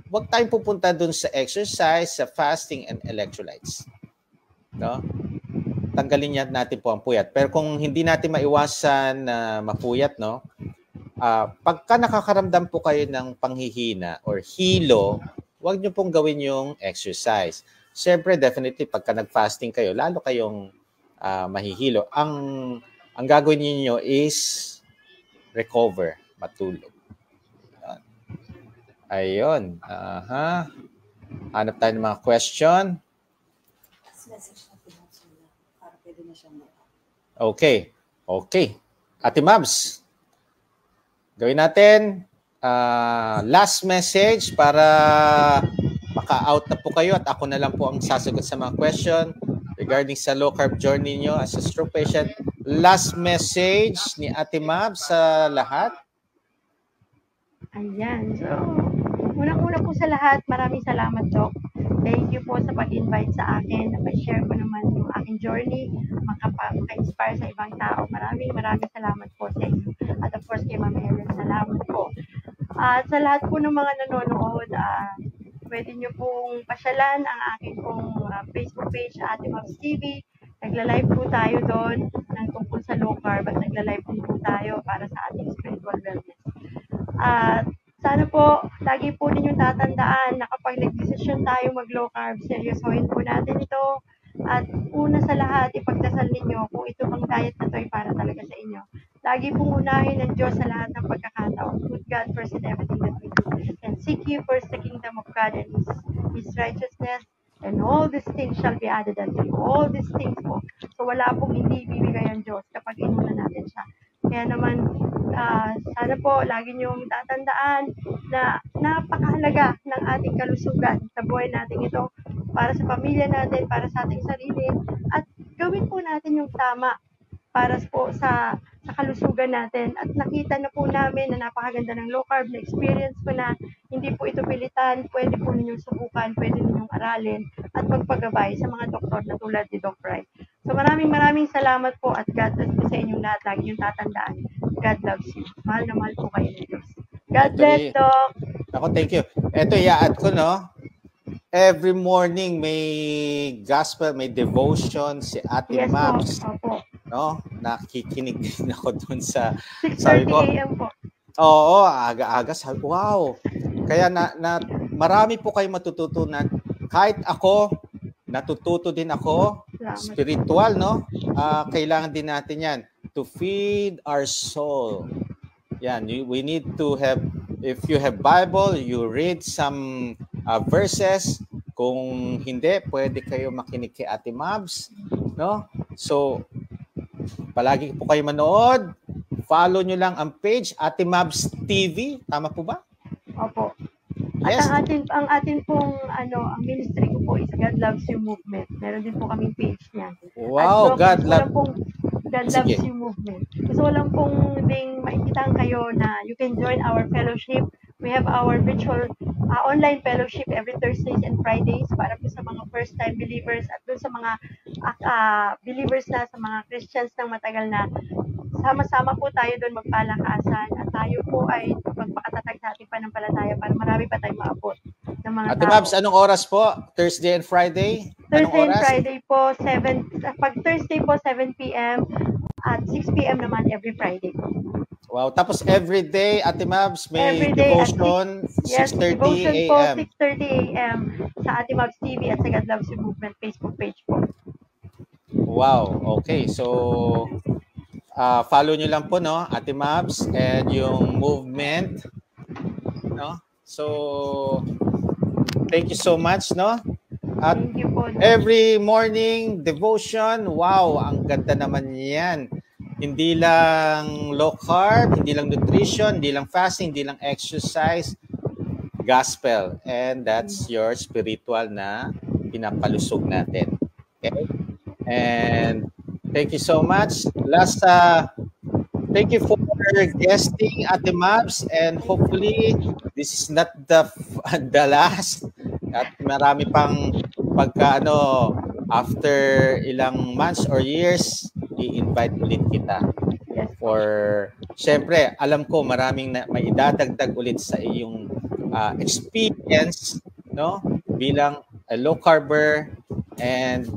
huwag tayong pupunta dun sa exercise, sa fasting, and electrolytes. No? Tanggalin natin po ang puyat. Pero kung hindi natin maiwasan na mapuyat, no? Pagka nakakaramdam po kayo ng panghihina or hilo, huwag nyo pong gawin yung exercise. Siyempre, definitely, pagka nag-fasting kayo, lalo kayong mahihilo. Ang gagawin niyo is recover, matulog. Ayun. Hanap tayo ng mga question. Okay. Okay. Ate Mabs, gawin natin last message para maka-out na po kayo at ako na lang po ang sasagot sa mga question regarding sa low carb journey nyo as a stroke patient. Last message ni Ate Mabs sa lahat. Ayan. So, unang-una po sa lahat, maraming salamat, Doc. Thank you po sa pag-invite sa akin na ma-share ko naman yung aking journey, maka-inspire sa ibang tao. Maraming salamat po sa inyo. At of course, kay Ma'am Ellen, salamat po. At sa lahat po ng mga nanonood, pwede nyo pong pasyalan ang aking pong Facebook page, Ate Mabs TV. Nagla-live po tayo doon ng tungkol sa low carb at nagla-live din po tayo para sa ating spiritual wellness. At sana po, lagi po ninyong tatandaan na kapag nag-desisyon tayo mag-low carb, seryosohin po natin ito. At una sa lahat, ipagdasal ninyo kung ito bang diet na ito ay para talaga sa inyo. Lagi pong unahin ng Diyos sa lahat ng pagkakataon. Put God first in everything that we do. And seek ye first the kingdom of God and His righteousness. And all these things shall be added unto you. All these things po. So wala pong hindi ibibigay ang Diyos kapag inuna natin siya. Kaya naman, sana po lagi niyong tatandaan na napakahalaga ng ating kalusugan sa buhay natin ito para sa pamilya natin, para sa ating sarili, at gawin po natin yung tama para po sa kalusugan natin. At nakita na po namin na napakaganda ng low carb na experience ko na hindi po ito pilitan, pwede po ninyong subukan, pwede ninyong aralin at magpagabay sa mga doktor na tulad ni Doc Wright. So maraming salamat po at God bless po sa inyong lahat. Lagi yung tatandaan. God loves you. Mahal na mahal po kayo ng Diyos. God bless, Doc. Ako, thank you. Ito, i-add ko, no? Every morning may gospel, may devotion si Ate Mabs. Opo. No? Nakikinig din ako dun sa 6:30 a.m. po. Oo, aga-aga. Wow. Kaya marami po kayo matututunan. Kahit ako, natututo din ako. Spiritual, no? Kailangan din natin yan. To feed our soul. Yan, we need to have, if you have Bible, you read some verses. Kung hindi, pwede kayo makinig kay Ate Mabs. No? So, palagi po kayo manood. Follow nyo lang ang page, Ate Mabs TV. Tama po ba? Opo. Yes. At ang atin pong ang ministry ko po is God Loves You Movement. Meron din po kaming page niya. Wow, God Loves You Movement. Gusto ko lang pong ding maikitaan kayo na you can join our fellowship. We have our virtual online fellowship every Thursdays and Fridays para po sa mga first-time believers at doon sa mga believers na, sa mga Christians na matagal na. Sama-sama po tayo doon magpalakasan at tayo po ay magpakatatag sa ating panampalataya para marami pa tayong maabot ng mga Ate Mabs, anong oras po? Thursday and Friday? Thursday and Friday po, 7. Pag Thursday po, 7 p.m. at 6 p.m. naman every Friday po. Wow, tapos every day, Ate Mabs, may devotion, 6:30 a.m. 6:30 a.m. sa Ate Mabs TV at sa God Loves You Movement Facebook page po. Wow. Okay. So, follow nyo lang po, no, Ate Mabs, and yung movement, no? So, thank you so much, no? At Thank you po, Doc. every morning devotion, wow, ang ganda naman yan. Hindi lang low carb, hindi lang nutrition, hindi lang fasting, hindi lang exercise, gospel. And that's your spiritual na pinapalusog natin. Okay? And thank you so much. Last, thank you for guesting, Ate Mabs, and hopefully this is not the the last. At marami pang pagka after ilang months or years, i-invite ulit kita. Yes. For syempre, alam ko maraming may idadagdag ulit sa iyong experience, no? Bilang a low carber and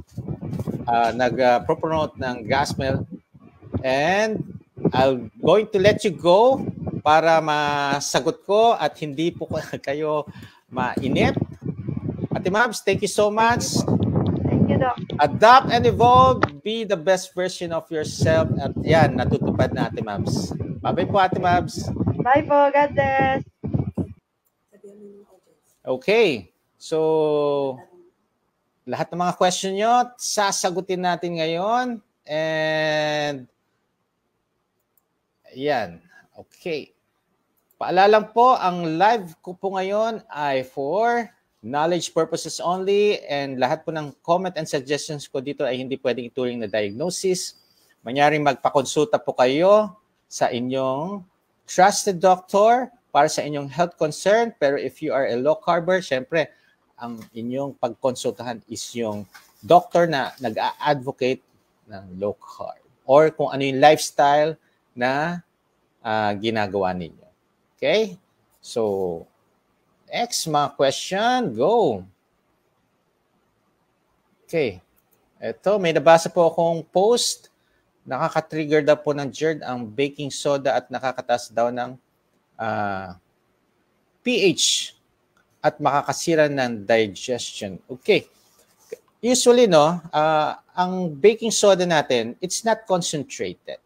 nag-promote ng gospel, and I'm going to let you go para masagot ko at hindi po kayo mainip. Ate Mabs, thank you so much. Thank you, Doc. Adapt and evolve. Be the best version of yourself. At yan, natutupad na, Ate Mabs. Bye-bye po, Ate Mabs. Bye po. God bless. Okay. So, lahat ng mga question nyo, sasagutin natin ngayon. And, yan. Okay. Paalala po, ang live ko po ngayon ay for knowledge purposes only, and lahat po ng comment and suggestions ko dito ay hindi pwedeng ituring na diagnosis. Mangyaring magpakonsulta po kayo sa inyong trusted doctor para sa inyong health concern. Pero if you are a low carber, syempre, ang inyong pagkonsultahan is yung doctor na nag-a-advocate ng low carb or kung ano yung lifestyle na ginagawa ninyo. Okay? So, next mga question, go. Okay. Ito, may nabasa po akong post. Nakaka-trigger daw po ng GERD ang baking soda at nakakataas daw ng pH at makakasira ng digestion. Okay. Usually, ang baking soda natin, it's not concentrated.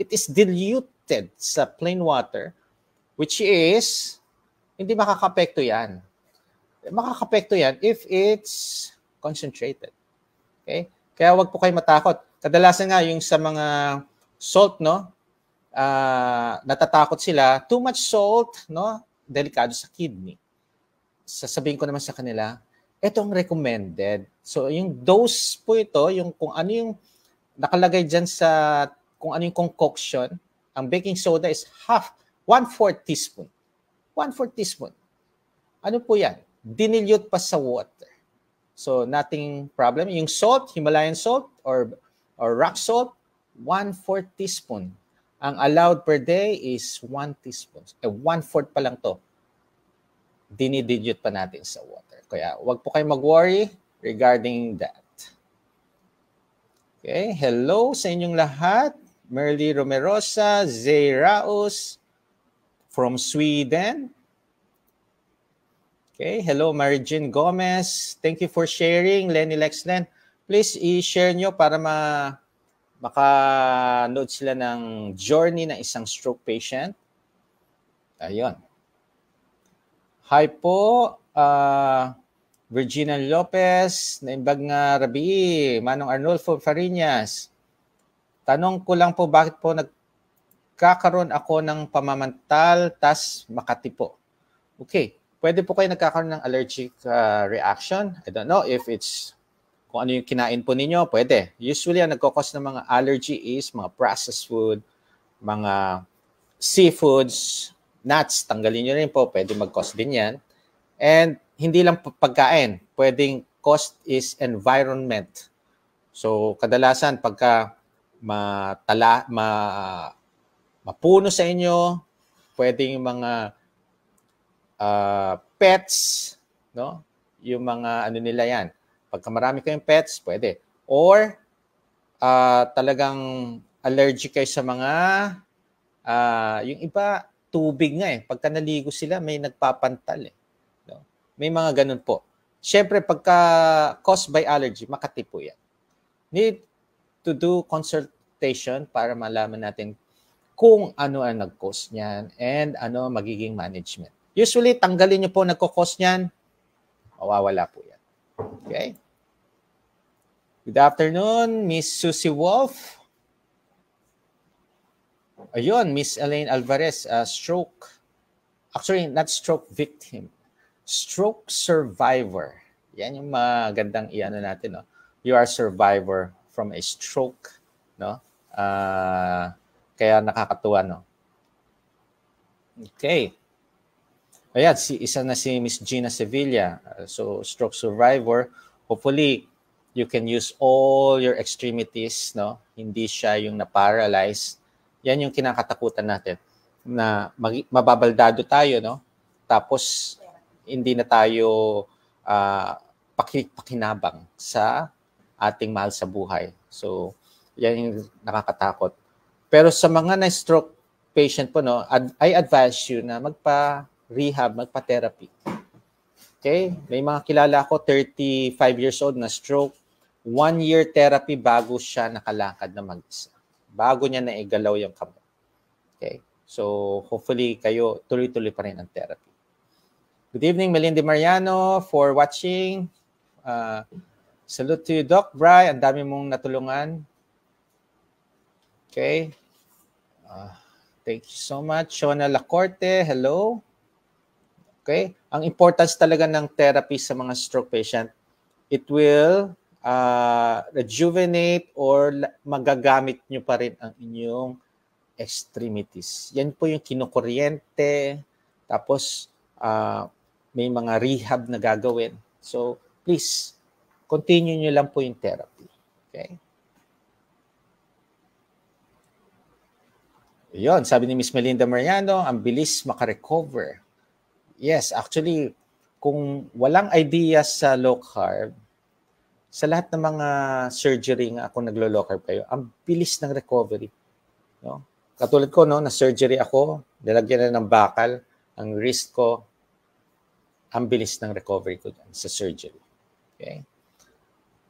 It is diluted sa plain water, which is hindi makakapekto yan. Makakapekto yan if it's concentrated. Okay? Kaya wag po kayo matakot. Kadalasan nga yung sa mga salt, natatakot sila. Too much salt, delikado sa kidney. Sasabihin ko naman sa kanila, ito ang recommended. So yung dose po ito, yung kung ano yung nakalagay dyan sa, kung ano yung concoction, ang baking soda is 1/4 teaspoon. 1/4 teaspoon. Ano po yan? Dinilute pa sa water. So, nothing problem. Yung salt, Himalayan salt or rock salt, 1/4 teaspoon. Ang allowed per day is 1 teaspoon. 1/4 pa lang to. Dinidilute pa natin sa water. Kaya, wag po kayo mag-worry regarding that. Okay. Hello sa inyong lahat. Merly Romerosa, Zay Raos, from Sweden. Okay, hello Mary Jean Gomez. Thank you for sharing. Lenny Lexlen, please i-share nyo para makanood sila ng journey ng isang stroke patient. Ayun. Hi po, Virginia Lopez, naimbag nga Rabi, Manong Arnulfo Fariñas. Tanong ko lang po, bakit po nagkakaroon ako ng pamamantal tas Makati po? Okay. Pwede po kayo nagkakaroon ng allergic reaction. I don't know if it's kung ano yung kinain po ninyo. Pwede. Usually, ang nagkakos ng mga allergy is mga processed food, mga seafoods, nuts. Tanggalin nyo rin po. Pwede mag-cause din yan. And hindi lang pagkain. Pwedeng cause is environment. So, kadalasan pagka mapuno sa inyo, pwedeng mga pets, yung mga nila yan. Pagka marami kayong pets, pwede. Or talagang allergic kayo sa mga yung iba tubig nga eh. Pagka naligo sila, may nagpapantal eh. May mga ganun po. Siyempre, pagka caused by allergy, Makati po yan. to do consultation para malaman natin kung ano ang nag-cause niyan and ano magiging management. Usually, tanggalin niyo po nagko-cause niyan, mawawala po yan. Okay? Good afternoon, Miss Susie Wolf. Ayun, Miss Elaine Alvarez, stroke. Actually, not stroke victim. Stroke survivor. Yan yung magandang iano natin, no? You are survivor from a stroke, no? Kaya nakakatuwa, no? Okay. Ayan, isa na si Miss Gina Sevilla. So, stroke survivor. Hopefully, you can use all your extremities, no? Hindi siya yung na-paralyze. Yan yung kinakatakutan natin. Na mababaldado tayo, no? Tapos, hindi na tayo pakinabang sa ating mahal sa buhay. So, yan yung nakakatakot. Pero sa mga na-stroke patient po, no, I advise you na magpa-rehab, magpa-therapy. Okay? May mga kilala ko, 35 years old na stroke, 1-year therapy bago siya nakalakad na mag-isa. Bago niya naigalaw yung kamay. Okay? So, hopefully kayo tuloy-tuloy pa rin ang therapy. Good evening, Melinda Mariano, for watching. Salute to you, Doc Bry. Ang dami mong natulungan. Okay. Thank you so much. Shona Lacorte, hello. Okay. Ang importance talaga ng therapy sa mga stroke patient, it will rejuvenate or magagamit nyo pa rin ang inyong extremities. Yan po yung kinukuryente. Tapos, may mga rehab na gagawin. So, please, continue nyo lang po yung therapy. Okay? Yun, sabi ni Miss Melinda Mariano, ang bilis makarecover. Yes, actually, kung walang idea sa low carb, sa lahat ng mga surgery nga ako naglo-low carb kayo, ang bilis ng recovery. No? Katulad ko, no, na-surgery ako, nilagyan na ng bakal, ang wrist ko, ang bilis ng recovery ko dyan sa surgery. Okay?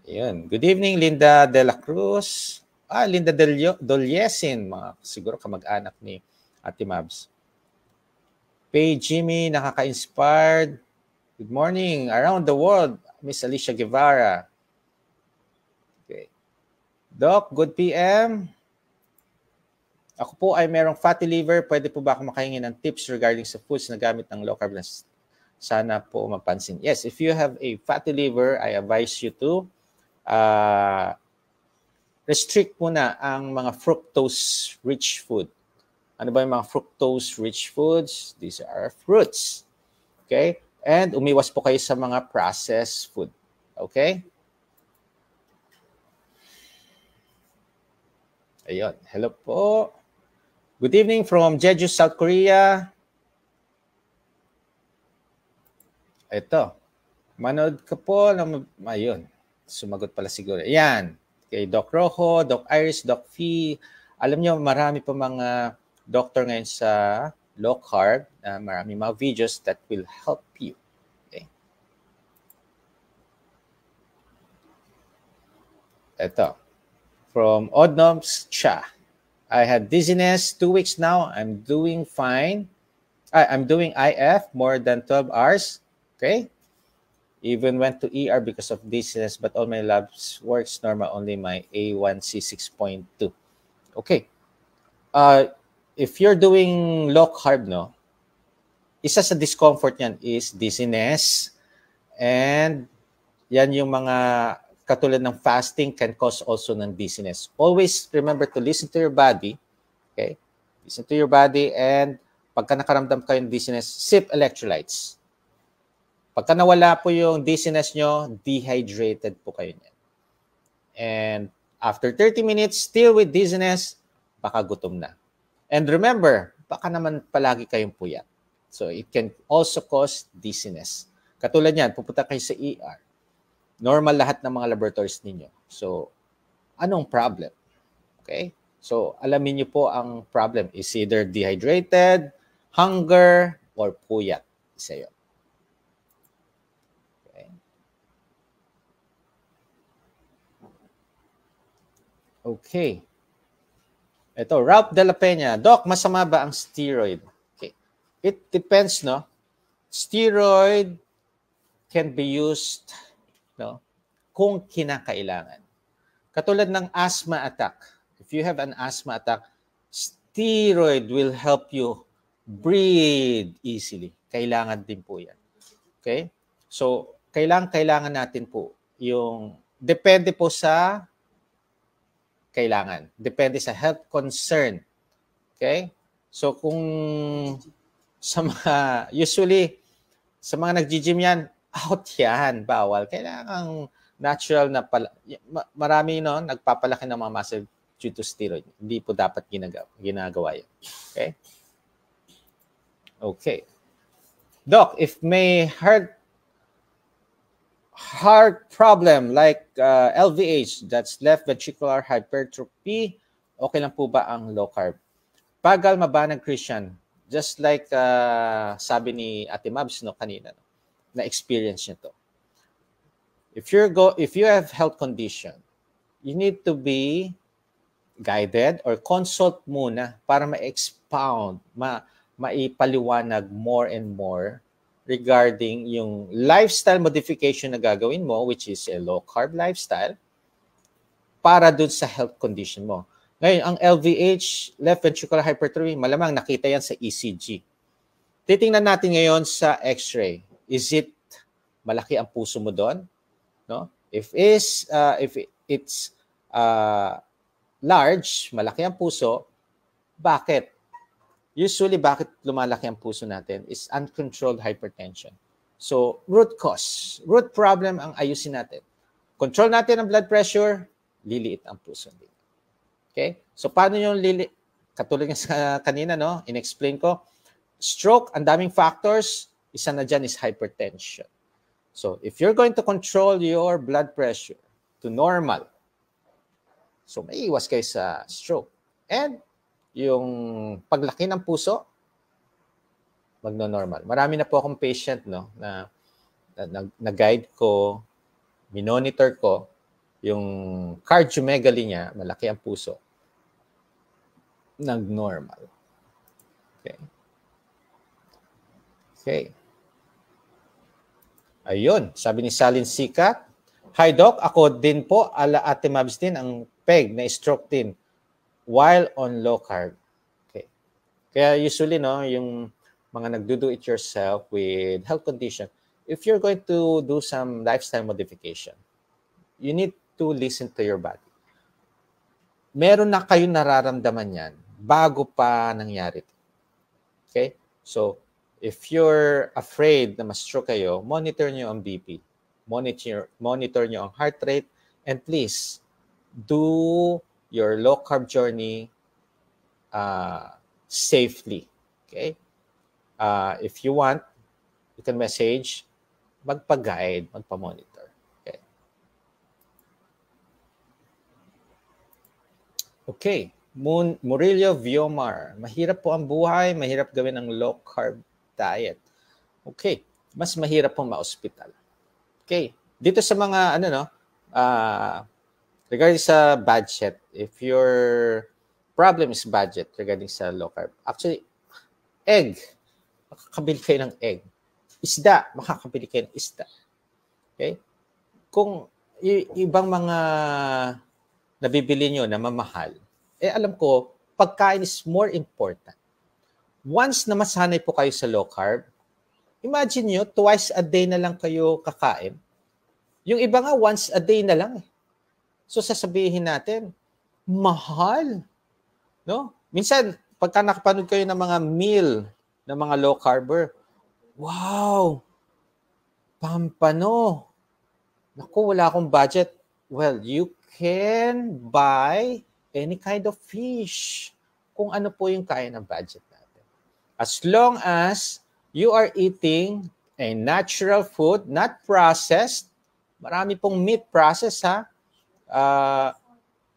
Yun. Good evening, Linda De La Cruz. Linda Dolyesin, mga siguro kamag-anak ni Ate Mabs. Pay Jimmy, nakaka-inspired. Good morning. Around the world, Miss Alicia Guevara. Okay. Doc, good PM. Ako po ay merong fatty liver. Pwede po ba ako makahingi ng tips regarding sa foods na gamit ng low carb? Sana po mapansin. Yes, if you have a fatty liver, I advise you to restrict muna ang mga fructose-rich food. Ano ba yung mga fructose-rich foods? These are fruits. Okay? And umiwas po kayo sa mga processed food. Okay? Ayun. Hello po. Good evening from Jeju, South Korea. Ito. Manood ka po. Ayun. Sumagot pala siguro. Ayan. Kay Doc Rojo, Doc Iris, Doc Fee. Alam nyo, marami pa mga doctor ngayon sa low carb. Marami mga videos that will help you. Okay. Ito. From Odnoms Cha. I had dizziness 2 weeks now. I'm doing fine. I'm doing IF more than 12 hours. Okay. Even went to ER because of dizziness, but all my labs works normal, only my A1C 6.2. Okay. If you're doing low carb, no, isa sa discomfort niyan is dizziness. And yan yung mga katulad ng fasting can cause also ng dizziness. Always remember to listen to your body. Okay? Listen to your body, and pagka nakaramdam kayo ng dizziness, sip electrolytes. Pagka nawala po yung dizziness nyo, dehydrated po kayo niyan. And after 30 minutes, still with dizziness, baka gutom na. And remember, baka naman palagi kayong puyat. So it can also cause dizziness. Katulad yan, pupunta kayo sa ER. Normal lahat ng mga laboratories ninyo. So, anong problem? Okay? So, alamin niyo po ang problem is either dehydrated, hunger, or puyat. Isa yun. Okay. Ito, Ralph de la Peña. Doc, masama ba ang steroid? Okay. It depends, no? Steroid can be used, no, kung kinakailangan. Katulad ng asthma attack. If you have an asthma attack, steroid will help you breathe easily. Kailangan din po yan. Okay? So, kailangan natin po yung, depende po sa kailangan. Depende sa health concern. Okay? So, kung sa mga, usually, sa mga nag-gym yan, out yan, bawal. Kailangan natural na marami, no, nagpapalaki ng mga muscle due to steroid. Hindi po dapat ginagawa yan. Okay? Okay. Doc, if may heart problem like LVH, that's left ventricular hypertrophy, okay lang po ba ang low carb? Pagal Mabanag Christian, just like sabi ni Ate Mabs no kanina, no, na experience niya to. If you have health condition, you need to be guided or consult muna para ma-expound, maipaliwanag more and more regarding yung lifestyle modification na gagawin mo, which is a low-carb lifestyle, para dun sa health condition mo. Ngayon, ang LVH, left ventricular hypertrophy, malamang nakita yan sa ECG. Titingnan natin ngayon sa X-ray. Is it malaki ang puso mo doon? No? If it's large, malaki ang puso, bakit? Usually, bakit lumalaki ang puso natin is uncontrolled hypertension. So, root cause, root problem ang ayusin natin. Control natin ang blood pressure, liliit ang puso din. Okay? So, paano yung liliit? Katulad nga sa kanina, no? In-explain ko, stroke, ang daming factors, isa na dyan is hypertension. So, if you're going to control your blood pressure to normal, so may iwas kayo sa stroke. And yung paglaki ng puso, magno-normal. Marami na po akong patient, no, na guide ko, minonitor ko, yung cardiomegaly niya, malaki ang puso, nag-normal. Okay. Okay. Ayun, sabi ni Salin Sikat, Hi Doc, ako din po, ala Ate Mabs din, ang peg na stroke din while on low carb. Okay. Kaya usually, no, yung mga nagdo-do-it-yourself with health condition, if you're going to do some lifestyle modification, you need to listen to your body. Meron na kayong nararamdaman yan bago pa nangyari. Okay? So, if you're afraid na ma-stroke kayo, monitor nyo ang BP. Monitor nyo ang heart rate, and please, do your low-carb journey safely. Okay? If you want, you can message, magpa-guide, magpa-monitor. Okay? Okay. Murillo Viomar. Mahirap po ang buhay, mahirap gawin ang low-carb diet. Okay. Mas mahirap pong ma-hospital. Okay. Dito sa mga, regarding sa budget, if your problem is budget regarding sa low carb, actually, egg, makakabili kayo ng egg. Isda, makakabili kayo ng isda. Okay? Kung ibang mga nabibili nyo na mamahal, alam ko, pagkain is more important. Once na masanay po kayo sa low carb, imagine nyo, twice a day na lang kayo kakain. Yung iba nga, once a day na lang. So, sasabihin natin, mahal. No? Minsan, pagka nakapanood kayo ng mga meal ng mga low carber, wow! Pampano. Naku, wala akong budget. Well, you can buy any kind of fish. Kung ano po yung kaya ng budget natin. As long as you are eating a natural food, not processed. Marami pong meat processed, ha?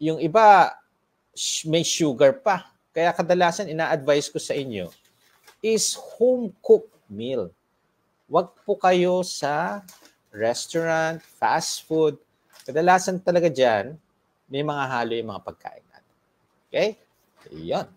Yung iba, may sugar pa. Kaya kadalasan, ina-advise ko sa inyo, is home-cooked meal. Wag po kayo sa restaurant, fast food. Kadalasan talaga dyan, may mga halo yung mga pagkain natin. Okay? Iyon.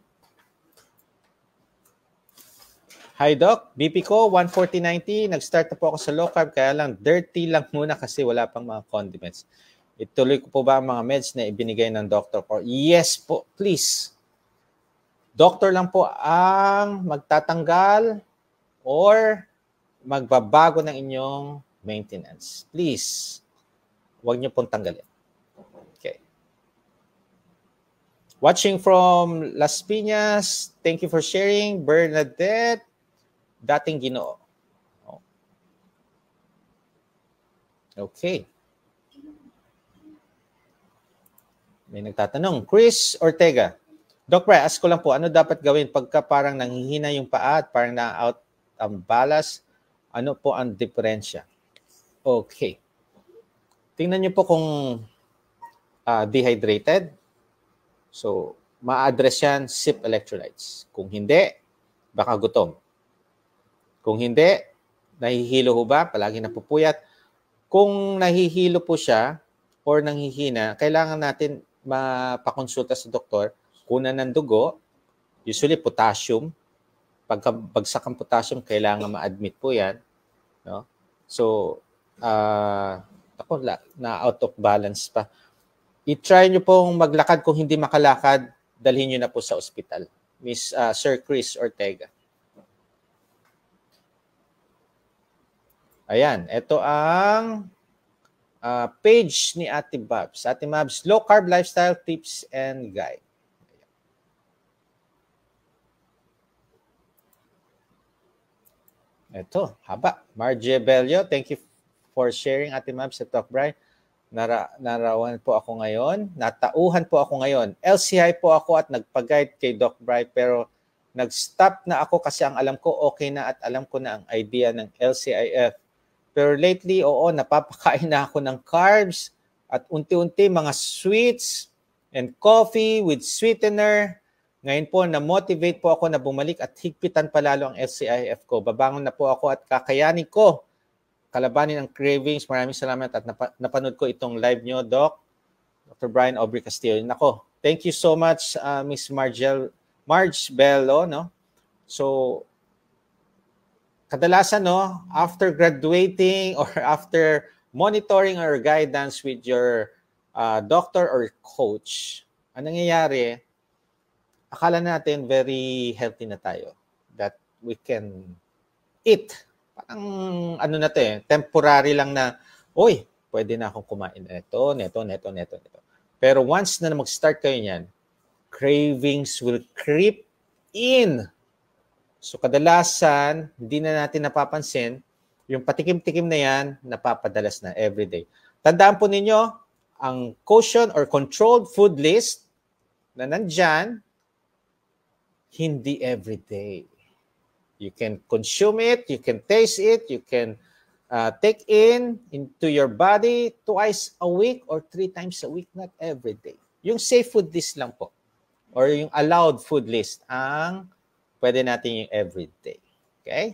Hi Doc, BP ko 140/90. Nag-start na po ako sa low carb kaya lang dirty lang muna kasi wala pang mga condiments. Ituloy ko po ba ang mga meds na ibinigay ng doctor ko? Yes po, please. Doctor lang po ang magtatanggal or magbabago ng inyong maintenance. Please, huwag niyo pong tanggalin. Okay. Watching from Las Piñas, thank you for sharing. Bernadette, dating Ginoo. Okay. May nagtatanong, Chris Ortega. Doc Bry, ask ko lang po, ano dapat gawin pagka parang nanghihina yung paa at parang na-out ang balas? Ano po ang diferensya? Okay. Tingnan niyo po kung dehydrated. So, ma-address yan, sip electrolytes. Kung hindi, baka gutom. Kung hindi, nahihilo ho ba? Palagi napupuyat. Kung nahihilo po siya or nanghihina, kailangan natin mapakonsulta sa doktor, kunan ng dugo, usually potassium. Pagkabagsak ang potassium, kailangan ma-admit po yan. No? So, ako, na out of balance pa. I-try nyo pong maglakad. Kung hindi makalakad, dalhin nyo na po sa ospital. Miss Sir Chris Ortega. Ayan, ito ang page ni Ate Babs. Ate Babs, Low Carb Lifestyle Tips and Guide. Ito, haba. Margie Bello, thank you for sharing, Ate Babs, at Doc Bry. Narawan po ako ngayon. Natauhan po ako ngayon. LCI po ako at nagpag-guide kay Doc Bry, pero nag-stop na ako kasi ang alam ko okay na at alam ko na ang idea ng LCIF. Pero lately, oo, napapakain na ako ng carbs at unti-unti mga sweets and coffee with sweetener. Ngayon po, na-motivate po ako na bumalik at higpitan palalo ang LCIF ko. Babangon na po ako at kakayanin ko kalabanin ang cravings. Maraming salamat at napanood ko itong live nyo, Doc. Dr. Brian Aubrey Castillo. Nako, thank you so much, Miss Marge Bello. No? So, kadalasan, no, after graduating or after monitoring or guidance with your doctor or coach, ang nangyayari, akala natin very healthy na tayo. That we can eat. Parang ano na to temporary lang na, oy, pwede na akong kumain neto. Pero once na mag-start kayo niyan, cravings will creep in. So kadalasan, hindi na natin napapansin, yung patikim-tikim na yan, napapadalas na everyday. Tandaan po ninyo, ang caution or controlled food list na nandyan, hindi everyday. You can consume it, you can taste it, you can take into your body twice a week or 3 times a week, not every day. Yung safe food list lang po. Or yung allowed food list ang pwede natin yung everyday. Okay?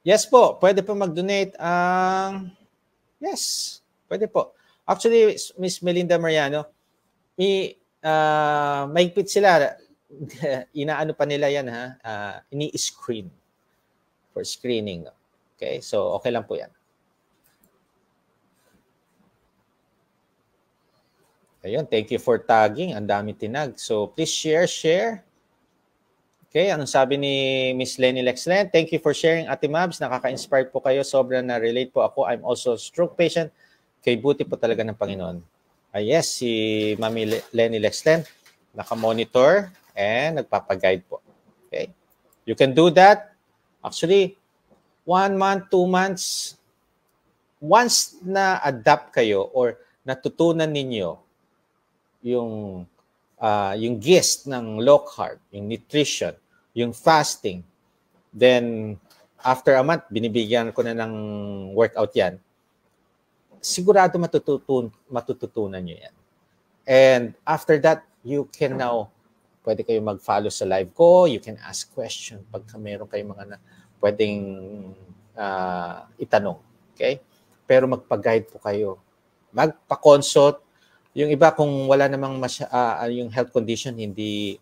Yes po, pwede po mag-donate ang... yes, pwede po. Actually, Miss Melinda Mariano, mahigpit sila. Inaano pa nila yan, ha? Ini-screen for screening. Okay? So, okay lang po yan. Ayun, thank you for tagging. Ang dami tinag. So, please share. Okay, anong sabi ni Miss Lenny Lexlen? Thank you for sharing, Ate Mabs. Nakaka-inspire po kayo. Sobrang na-relate po ako. I'm also a stroke patient. Kay buti po talaga ng Panginoon. Yes, si Mami Lenny Lexlen, naka-monitor and nagpapaguide po. Okay? You can do that. Actually, 1 month, 2 months, once na-adapt kayo or natutunan ninyo yung gist ng low carb, yung nutrition, yung fasting, then after a month, binibigyan ko na ng workout yan, sigurado matututunan nyo yan. And after that, you can now, pwede kayo mag-follow sa live ko, you can ask question pagka meron kayong mga pwedeng itanong. Okay? pero magpa-guide po kayo. Magpa-consult. Yung iba kung wala namang yung health condition hindi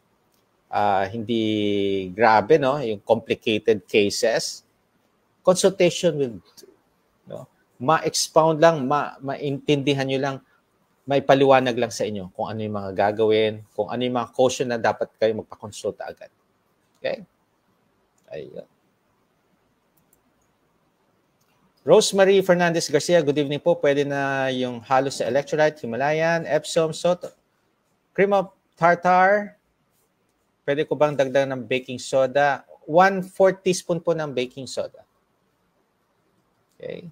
grabe, no, yung complicated cases, consultation will, no, ma-expound lang, maintindihan nyo lang, may paliwanag lang sa inyo kung ano yung mga gagawin, kung ano yung mga caution na dapat kayo magpa-consulta agad. Okay? Ayun. Rosemary Fernandez Garcia, good evening po. Pwede na yung halo sa electrolyte, Himalayan, Epsom, salt, cream of tartar. Pwede ko bang dagdagan ng baking soda? 1/4 teaspoon po ng baking soda. Okay.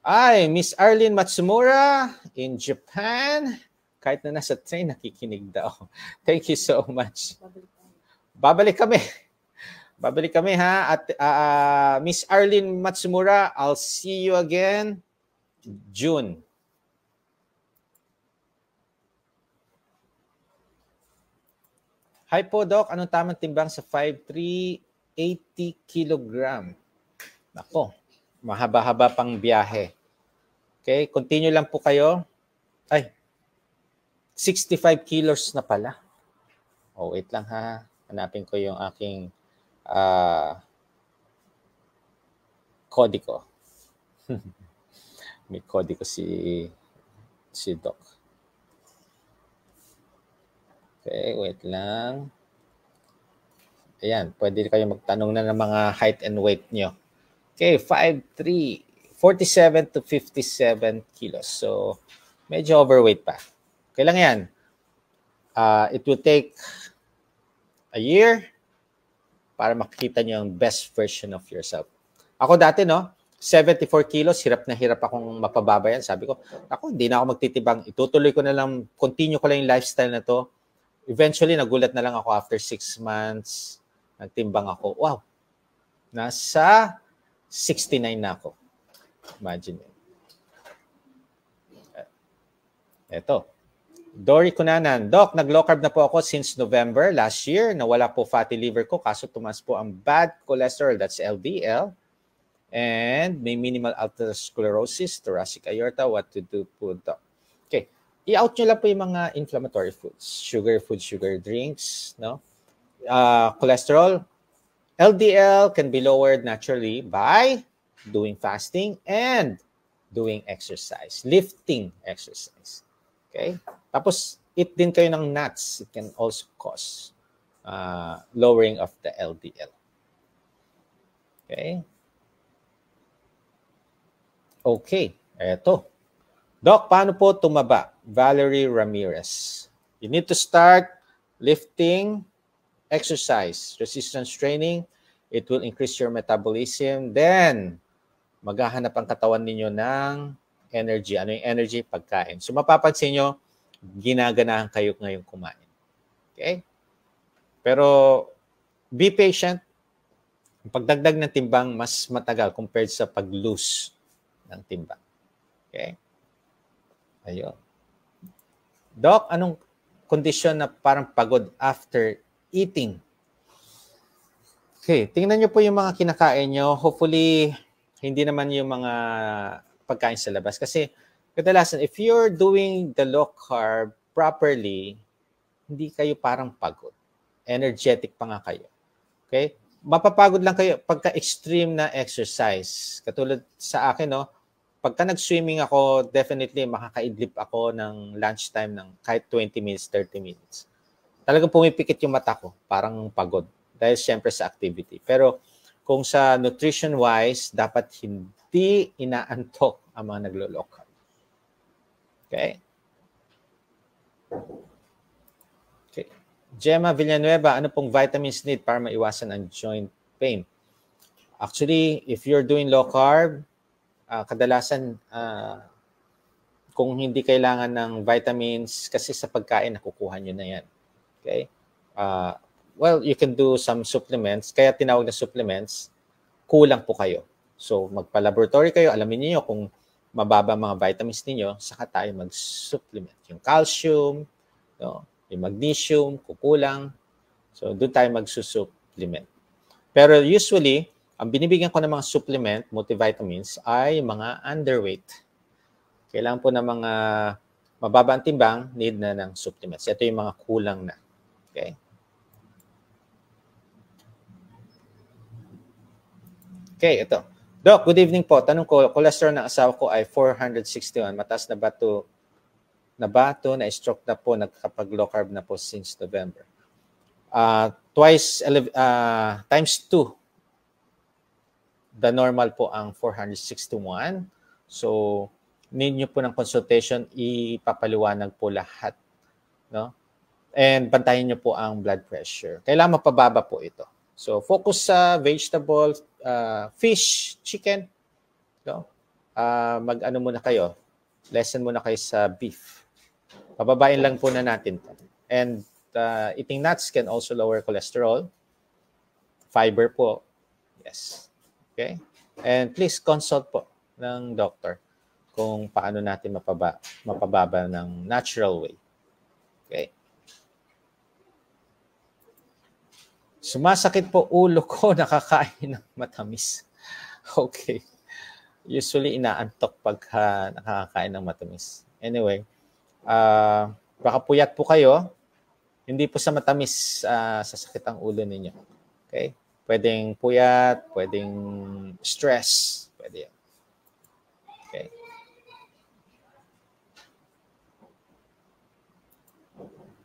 Ay, Miss Arlene Matsumura in Japan. Kahit na nasa train, nakikinig daw. Thank you so much. Babalik kami. Babalik kami, ha. At Miss Arlene Matsumura, I'll see you again June. Hi po, Doc. Anong tamang timbang sa 5'3", 80 kilogram? Nako, mahaba-haba pang biyahe. Okay, continue lang po kayo. Ay, 65 kilos na pala. Oh, wait lang ha. Hanapin ko yung aking kodiko. May kodiko si Doc. Okay, wait lang. Ayan, pwede kayo magtanong na ng mga height and weight nyo. Okay, 5'3", 47 to 57 kilos. So, medyo overweight pa. Okay lang yan. It will take a year para makikita nyo ang best version of yourself. Ako dati, no? 74 kilos, hirap na hirap akong mapababa yan. Sabi ko, ako, hindi na ako magtitibang. Itutuloy ko na lang, continue ko lang yung lifestyle na to. Eventually, nagulat na lang ako after 6 months. Nagtimbang ako. Wow! Nasa 69 na ako. Imagine. Ito. Dory Cunanan. Doc, nag-low carb na po ako since November last year. Nawala po fatty liver ko. Kaso tumaas po ang bad cholesterol. That's LDL. And may minimal atherosclerosis, thoracic aorta. What to do po, Doc? Okay. I-out nyo lang po yung mga inflammatory foods. Sugar drinks, no? Cholesterol. LDL can be lowered naturally by doing fasting and doing exercise. Lifting exercise. Okay? Tapos, eat din kayo ng nuts. It can also cause lowering of the LDL. Okay? Okay. Eto. Doc, paano po tumaba? Valerie Ramirez. You need to start lifting, exercise, resistance training. It will increase your metabolism. Then, maghahanap ang katawan ninyo ng energy. Ano yung energy? Pagkain. So, mapapansin nyo, ginaganahan kayo ngayong kumain. Okay? Pero, be patient. Ang pagdagdag ng timbang, mas matagal compared sa pag-lose ng timbang. Okay? Ayun. Doc, anong kondisyon na parang pagod after eating? Okay, tingnan nyo po yung mga kinakain nyo. Hopefully, hindi naman yung mga pagkain sa labas. Kasi, kadalasan, if you're doing the low carb properly, hindi kayo parang pagod. Energetic pa nga kayo. Okay? Mapapagod lang kayo pagka-extreme na exercise. Katulad sa akin, no? Pagka nag-swimming ako, definitely makakaidlip ako ng lunchtime ng kahit 20 minutes, 30 minutes. Talagang pumipikit yung mata ko, parang pagod. Dahil siyempre sa activity. Pero kung sa nutrition-wise, dapat hindi inaantok ang mga naglo-low carb. Okay? Okay. Gemma Villanueva, ano pong vitamins need para maiwasan ang joint pain? Actually, if you're doing low carb, kadalasan kung hindi kailangan ng vitamins, kasi sa pagkain, nakukuha nyo na yan. Okay? Well, you can do some supplements. Kaya tinawag na supplements, kulang po kayo. So, magpa-laboratory kayo, alamin niyo kung mababa mga vitamins niyo, saka tayo mag-supplement. Yung calcium, no? Yung magnesium, kukulang. So, doon tayo mag-supplement. Pero usually, ang binibigyan ko ng mga supplement, multivitamins, ay mga underweight. Kailangan po ng mga mababa ang timbang, need na ng supplements. Ito yung mga kulang na. Okay? Okay, ito. Doc, good evening po. Tanong ko, cholesterol ng asawa ko ay 461. Mataas na ba ito? Na-stroke na po, nagkapag-low carb na po since November. Times 2. The normal po ang 461. So, need nyo po ng consultation, ipapaliwanag po lahat. No? And bantayan nyo po ang blood pressure. Kailangan mapababa po ito. So, focus sa vegetable, fish, chicken. No? Mag-ano muna kayo. Lessen muna kayo sa beef. Pababain lang po na natin. And eating nuts can also lower cholesterol. Fiber po. Yes. Okay? And please consult po ng doctor kung paano natin mapababa ng natural way. Okay? Sumasakit po ulo ko, nakakain ng matamis. Okay. Usually, inaantok pagka nakakain ng matamis. Anyway, baka puyat po kayo. Hindi po sa matamis sasakit ang ulo ninyo. Okay? Pwedeng puyat, pwedeng stress. Pwede yan. Okay.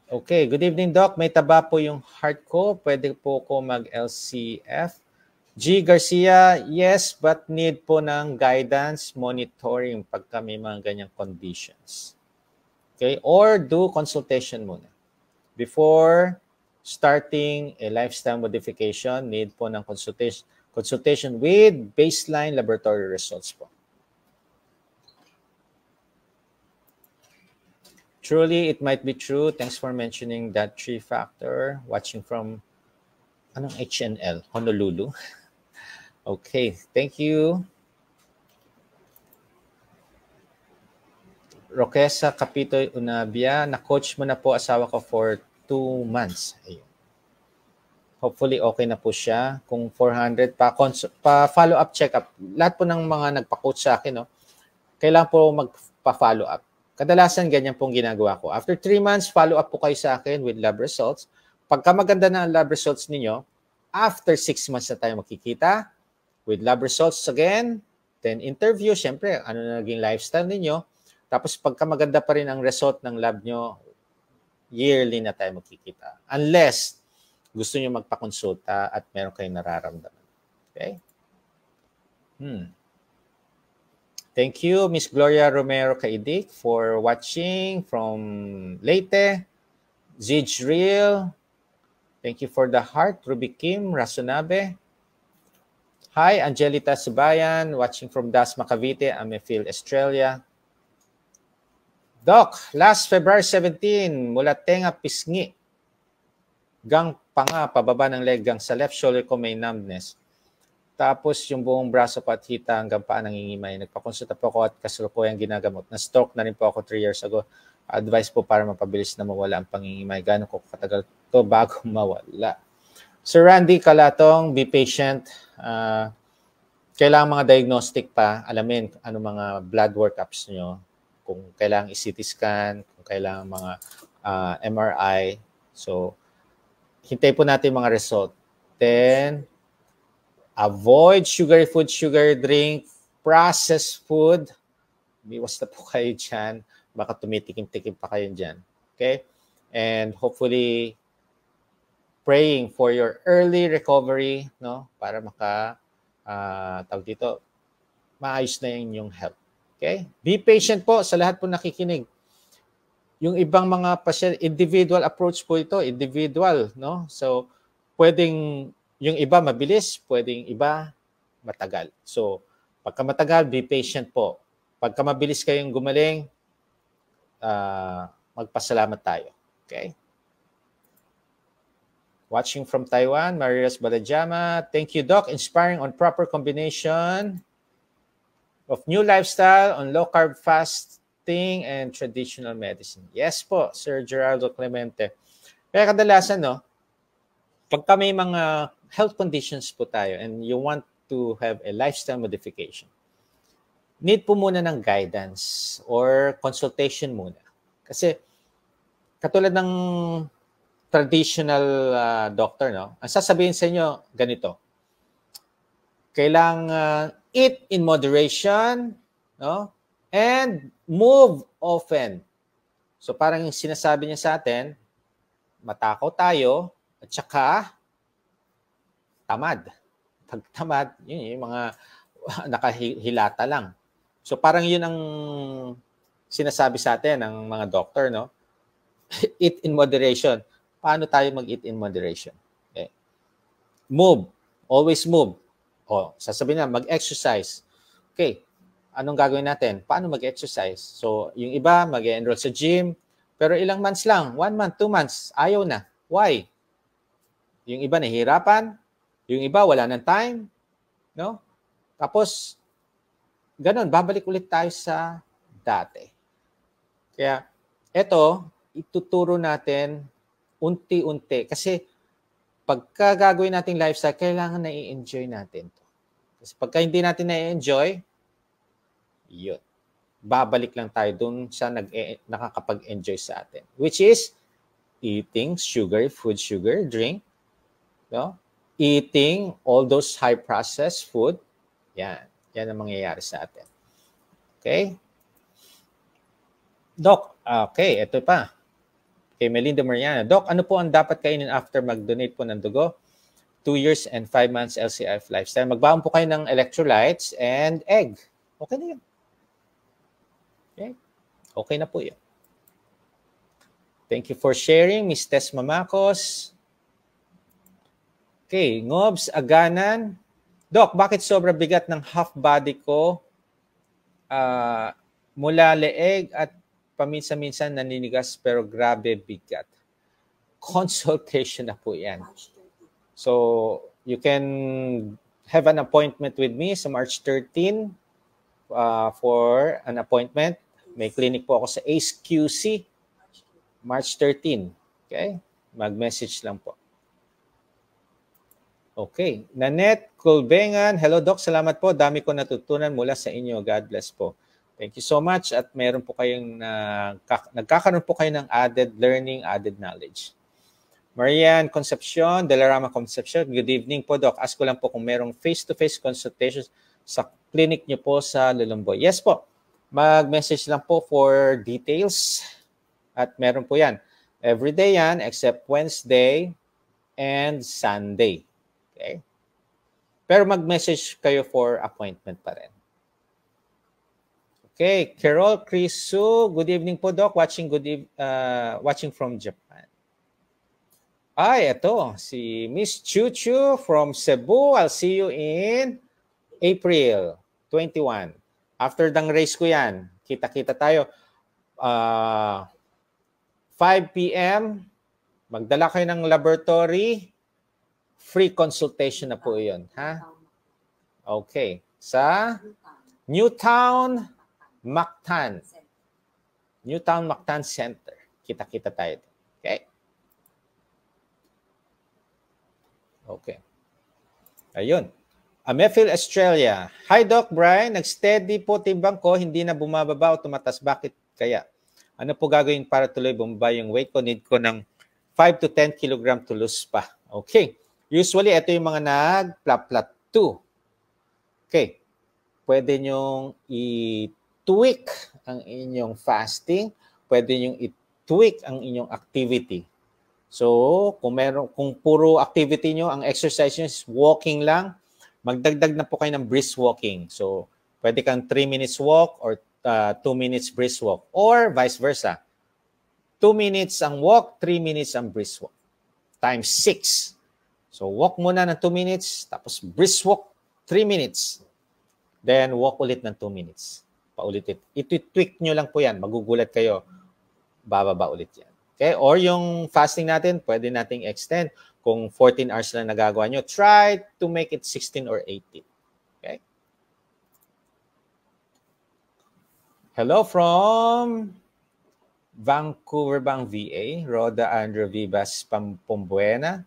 Okay, good evening, Doc. May taba po yung heart ko. Pwede po ko mag-LCF. G. Garcia, yes, but need po ng guidance, monitoring pagka may mga ganyang conditions. Okay, or do consultation muna. Before starting a lifestyle modification, need po ng consultation with baseline laboratory results po. Truly, it might be true. Thanks for mentioning that 3-factor. Watching from, anong HNL? Honolulu. Okay, thank you. Roquesa Capitoy Unabia, na-coach mo na po asawa ko for 2 months. Ayun. Hopefully, okay na po siya. Kung 400, pa-follow-up check-up. Lahat po ng mga nagpa-coach sa akin, no, kailangan po magpa-follow up. Kadalasan, ganyan pong ginagawa ko. After 3 months, follow up po kayo sa akin with lab results. Pagka maganda na ang lab results ninyo, after 6 months na tayo makikita with lab results again, then interview, syempre, ano na naging lifestyle ninyo. Tapos pagka maganda pa rin ang result ng lab nyo, yearly na tayo makikita. Unless gusto nyo magpakonsulta at meron kayong nararamdaman. Okay? Thank you, Miss Gloria Romero Kaidik, for watching from Leyte. Zij Real. Thank you for the heart. Ruby Kim, Rasunabe. Hi, Angelita Subayan, watching from Dasma, Cavite, Amefield, Australia. Doc, last February 17, mula tenga pisngi. Gang panga, pababa ng leg, gang sa left shoulder ko may numbness. Tapos yung buong braso ko at hita hanggang paa nangingimay. Nagpakonsulta po ako at kasalukuyang ginagamot. Na-stroke na rin po ako 3 years ago. Advice po para mapabilis na mawala ang pangingimay. Gano'n ko katagal to bago mawala. Sir Randy Kalatong, be patient. Kailangan mga diagnostic pa. Alamin ano mga blood workups nyo. Kung kailangan i-CT scan, kung kailangan mga MRI. So, hintay po natin mga result. Then, avoid sugary food, sugar drink, processed food. Biwas na po kayo dyan. Baka tumitikim-tikim pa kayo dyan. Okay? And hopefully, praying for your early recovery, no? Para tawag dito, maayos na yung health. Okay? Be patient po sa lahat po nakikinig. Yung ibang mga patient, individual approach po ito. Individual, no? So, pwedeng yung iba mabilis, pwedeng iba matagal. So, pagka matagal, be patient po. Pagka mabilis kayong gumaling, magpasalamat tayo. Okay? Watching from Taiwan, Marias Balajama. Thank you, Doc. Inspiring on proper combination of new lifestyle on low-carb fasting and traditional medicine. Yes po, Sir Geraldo Clemente. Kaya kadalasan, no, pagka may mga health conditions po tayo and you want to have a lifestyle modification, need po muna ng guidance or consultation muna. Kasi katulad ng traditional doctor, no? Ang sasabihin sa inyo, ganito. Kailangan eat in moderation, no? And move often. So parang yung sinasabi niya sa atin, matakaw tayo at saka tamad. Pag tamad, yun yung mga nakahilata lang. So parang yun ang sinasabi sa atin ng mga doctor, no? Eat in moderation. Paano tayo mag-eat in moderation? Okay. Move. Always move. O, sasabihin na, mag-exercise. Okay. Anong gagawin natin? Paano mag-exercise? So, yung iba, mag-enroll sa gym. Pero ilang months lang. 1 month, 2 months. Ayaw na. Why? Yung iba nahihirapan. Yung iba wala ng time. No? Tapos, ganun, babalik ulit tayo sa dati. Kaya, eto, ituturo natin unti-unti. Kasi, pagka gagawin nating lifestyle, kailangan na i-enjoy natin to. Kasi pagka hindi natin na-enjoy, yun. Babalik lang tayo dun sa nakakapag-enjoy sa atin. Which is, eating sugar, food, sugar, drink. No? Eating all those high-processed food. Yan. Yan ang mangyayari sa atin. Okay? Doc, okay, ito pa. Kay Melinda Mariana. Doc, ano po ang dapat kainin after mag-donate po ng dugo? 2 years and 5 months LCF lifestyle. Magbaon po kayo ng electrolytes and egg. Okay na yun. Okay? Okay na po yun. Thank you for sharing, Ms. Tess Mamakos. Okay, Ngobs Aganan. Doc, bakit sobrang bigat ng half body ko mula leeg at paminsan-minsan naninigas pero grabe bigat? Consultation na po yan. So, you can have an appointment with me sa March 13 for an appointment. May clinic po ako sa ACE QC, March 13. Okay? Mag-message lang po. Okay. Nanette Colbengan. Hello, Doc. Salamat po. Dami ko natutunan mula sa inyo. God bless po. Thank you so much. At meron po kayong nagkakaroon po kayo ng added learning, added knowledge. Marian Concepcion, Delarama Concepcion. Good evening po, Doc. Ask ko lang po kung merong face-to-face consultations sa clinic niyo po sa Lulumboy. Yes po. Mag-message lang po for details. At meron po yan. Every day yan except Wednesday and Sunday. Okay? Pero mag-message kayo for appointment pa rin. Okay. Carol Crisu. Good evening po, Doc. Watching from Japan. Ay, ito. Si Miss Chuchu from Cebu. I'll see you in April 21. After ng race ko yan, kita-kita tayo. 5 p.m., magdala kayo ng laboratory, free consultation na po yun. Ha? Okay. Sa Newtown, Mactan. Newtown, Mactan Center. Kita-kita tayo. Okay? Okay. Ayun. Amefil Australia. Hi, Doc Brian. Nag-steady po timbang ko. Hindi na bumababa o tumatas. Bakit kaya? Ano po gagawin para tuloy bumaba yung weight ko? Need ko ng 5 to 10 kilogram to lose pa. Okay. Usually, ito yung mga nag-plat-plat 2. Okay. Pwede nyong i-tweak ang inyong fasting. Pwede nyong i-tweak ang inyong activity. So, kung puro activity nyo, ang exercise nyo is walking lang, magdagdag na po kayo ng brisk walking. So, pwede kang 3 minutes walk or 2 minutes brisk walk. Or vice versa. 2 minutes ang walk, 3 minutes ang brisk walk. Times 6. So, walk muna ng 2 minutes, tapos brisk walk 3 minutes. Then, walk ulit ng 2 minutes. Paulit-ulit. Ito-tweak nyo lang po yan. Magugulat kayo. Bababa ulit yan. Okay? Or yung fasting natin, pwede nating extend. Kung 14 hours lang nagagawa nyo, try to make it 16 or 18. Okay? Hello from Vancouver Bang, VA. Roda Andrew Vivas Pambuena.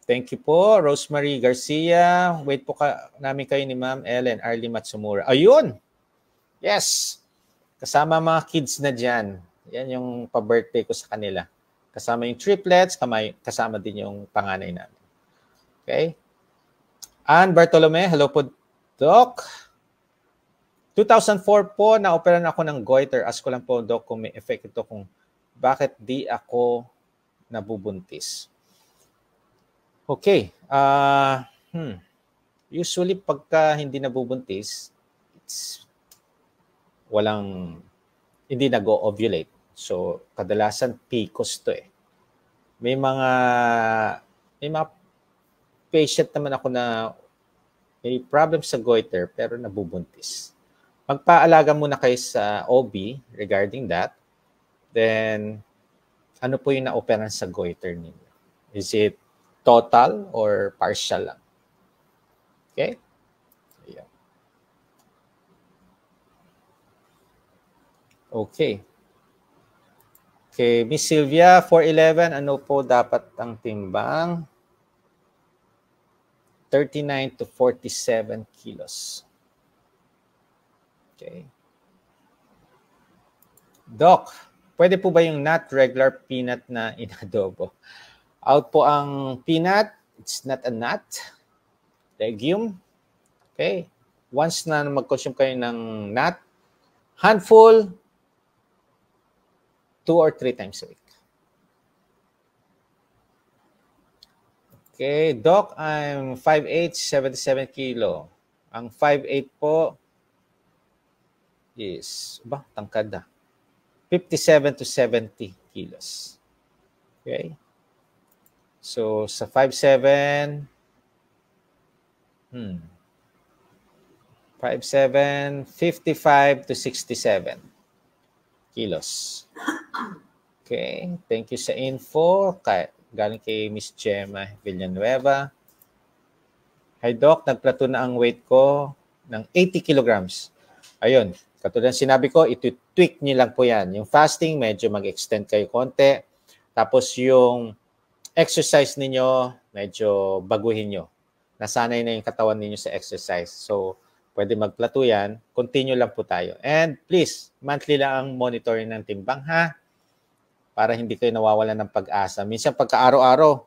Thank you po, Rosemary Garcia. Wait po namin kayo ni Ma'am Ellen Arlie Matsumura. Ayun! Yes! Kasama mga kids na dyan. Yan yung pa-birthday ko sa kanila. Kasama yung triplets, kasama din yung panganay namin. Okay? Ann Bartolome, hello po, Doc. 2004 po, na-operan ako ng goiter. Ask ko lang po, Doc, kung may effect ito kung bakit di ako nabubuntis. Okay. Usually, pagka hindi nabubuntis, hindi nag-ovulate. So, kadalasan PCOS to eh. May mga patient naman ako na may problem sa goiter pero nabubuntis. Magpaalaga muna kayo sa OB regarding that. Then, ano po yung na-operan sa goiter ninyo? Is it total or partial lang? Okay? Ayan. Okay. Okay, Miss Sylvia, 4'11", ano po dapat ang timbang? 39 to 47 kilos. Okay. Doc, pwede po ba yung not regular peanut na inadobo? Out po ang peanut. It's not a nut. Legume. Okay. Once na mag-consume kayo ng nut, handful, 2 or 3 times a week. Okay. Doc, I'm 5'8", 77 kilo. Ang 5'8 po is, tangkad na. 57 to 70 kilos. Okay. So, sa 5'7", 55 to 67 kilos. Okay. Thank you sa info. Galing kay Miss Gemma Villanueva. Hi, Doc. Nagplato na ang weight ko ng 80 kilograms. Ayun. Katulad ng sinabi ko, ito-tweak niyo lang po yan. Yung fasting, medyo mag-extend kayo konti. Tapos yung exercise ninyo, medyo baguhin nyo. Nasanay na yung katawan ninyo sa exercise. So, pwede magplato yan. Continue lang po tayo. And please, monthly lang ang monitoring ng timbang, ha? Para hindi kayo nawawalan ng pag-asa. Minsan pagka-araw-araw,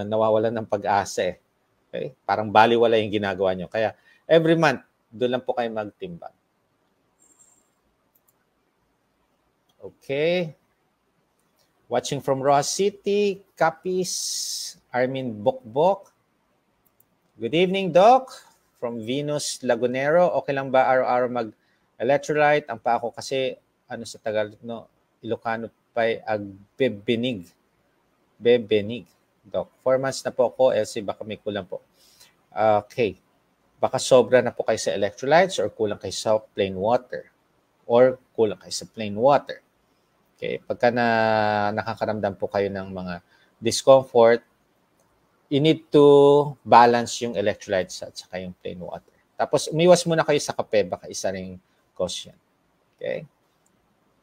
nawawalan ng pag-asa eh. Okay? Parang baliwala yung ginagawa nyo. Kaya every month, doon lang po kayo magtimbang. Okay. Watching from Ross City, Capiz, Armin Bokbok. Good evening, Doc. From Venus Lagunero. Okay lang ba araw-araw mag-electrolyte? Ang pa ako kasi, sa Tagalog, no, Ilocano pa'y agbebenig. Bebenig, Doc. 4 months na po ako, LC, baka may kulang po. Okay. Baka sobra na po kayo sa electrolytes or kulang kayo sa plain water. Or kulang kayo sa plain water. Okay, pagka nakakaramdam po kayo ng mga discomfort, you need to balance yung electrolytes at saka yung plain water. Tapos, umiwas muna kayo sa kape, baka isa ring cause yan. Okay?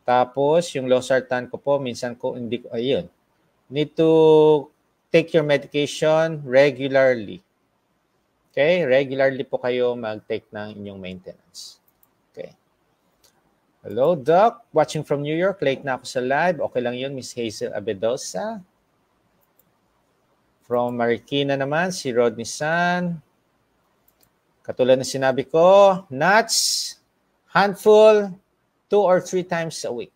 Tapos, yung losartan ko po, minsan ko, hindi ko, ayun. Need to take your medication regularly. Okay? Regularly po kayo mag-take ng inyong maintenance. Okay? Hello, Doc. Watching from New York. Late na ako sa live. Okay lang yun, Miss Hazel Abedosa. From Marikina naman, si Rodney San. Katulad na sinabi ko, nuts, handful, 2 or 3 times a week.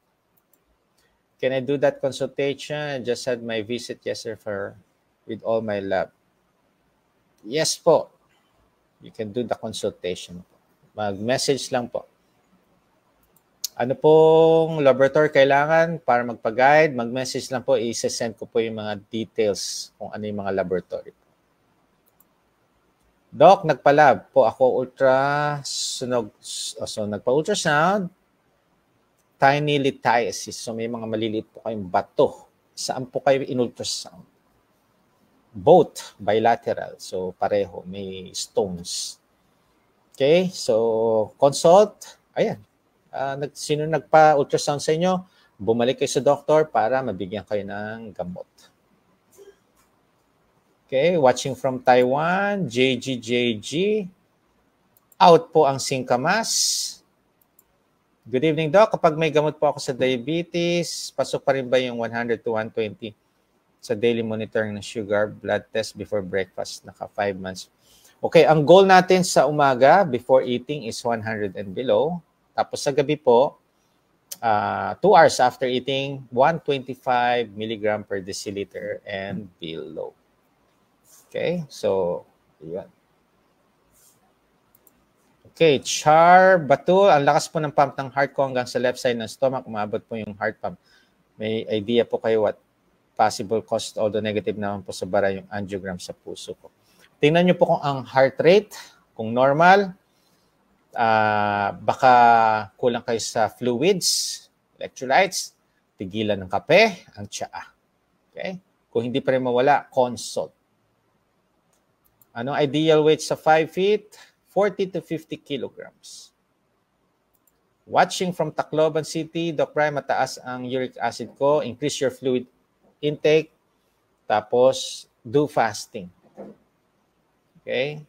Can I do that consultation? I just had my visit yesterday with all my lab. Yes po. You can do the consultation. Mag-message lang po. Ano pong laboratory kailangan para magpa-guide? Mag-message lang po. I-send ko po yung mga details kung ano yung mga laboratory. Doc, nagpa-lab po ako nagpa-ultrasound, tiny lithiasis. So may mga maliliit po kayong bato. Saan po kayo in-ultrasound? Both bilateral. So pareho. May stones. Okay. So consult. Ayan. Sino nagpa-ultrasound sa inyo, bumalik kayo sa doktor para mabigyan kayo ng gamot. Okay, watching from Taiwan, JGJG. Out po ang Singkamas. Good evening, Doc. Kapag may gamot po ako sa diabetes, pasok pa rin ba yung 100 to 120 sa daily monitoring ng sugar, blood test before breakfast? Naka 5 months. Okay, ang goal natin sa umaga before eating is 100 and below. Tapos sa gabi po, 2 hours after eating, 125 milligram per deciliter and below. Okay, so, yun. Okay, Char Batul, ang lakas po ng pump ng heart ko hanggang sa left side ng stomach. Umabot po yung heart pump. May idea po kayo what possible cause, although negative naman po sa bara yung angiogram sa puso ko. Tingnan nyo po kung ang heart rate, kung normal, baka kulang kayo sa fluids, electrolytes, tigilan ng kape, ang tsaa. Okay? Kung hindi pa rin mawala, consult. Anong ideal weight sa 5 feet? 40 to 50 kilograms. Watching from Tacloban City, Doc Brian, mataas ang uric acid ko. Increase your fluid intake. Tapos, do fasting. Okay?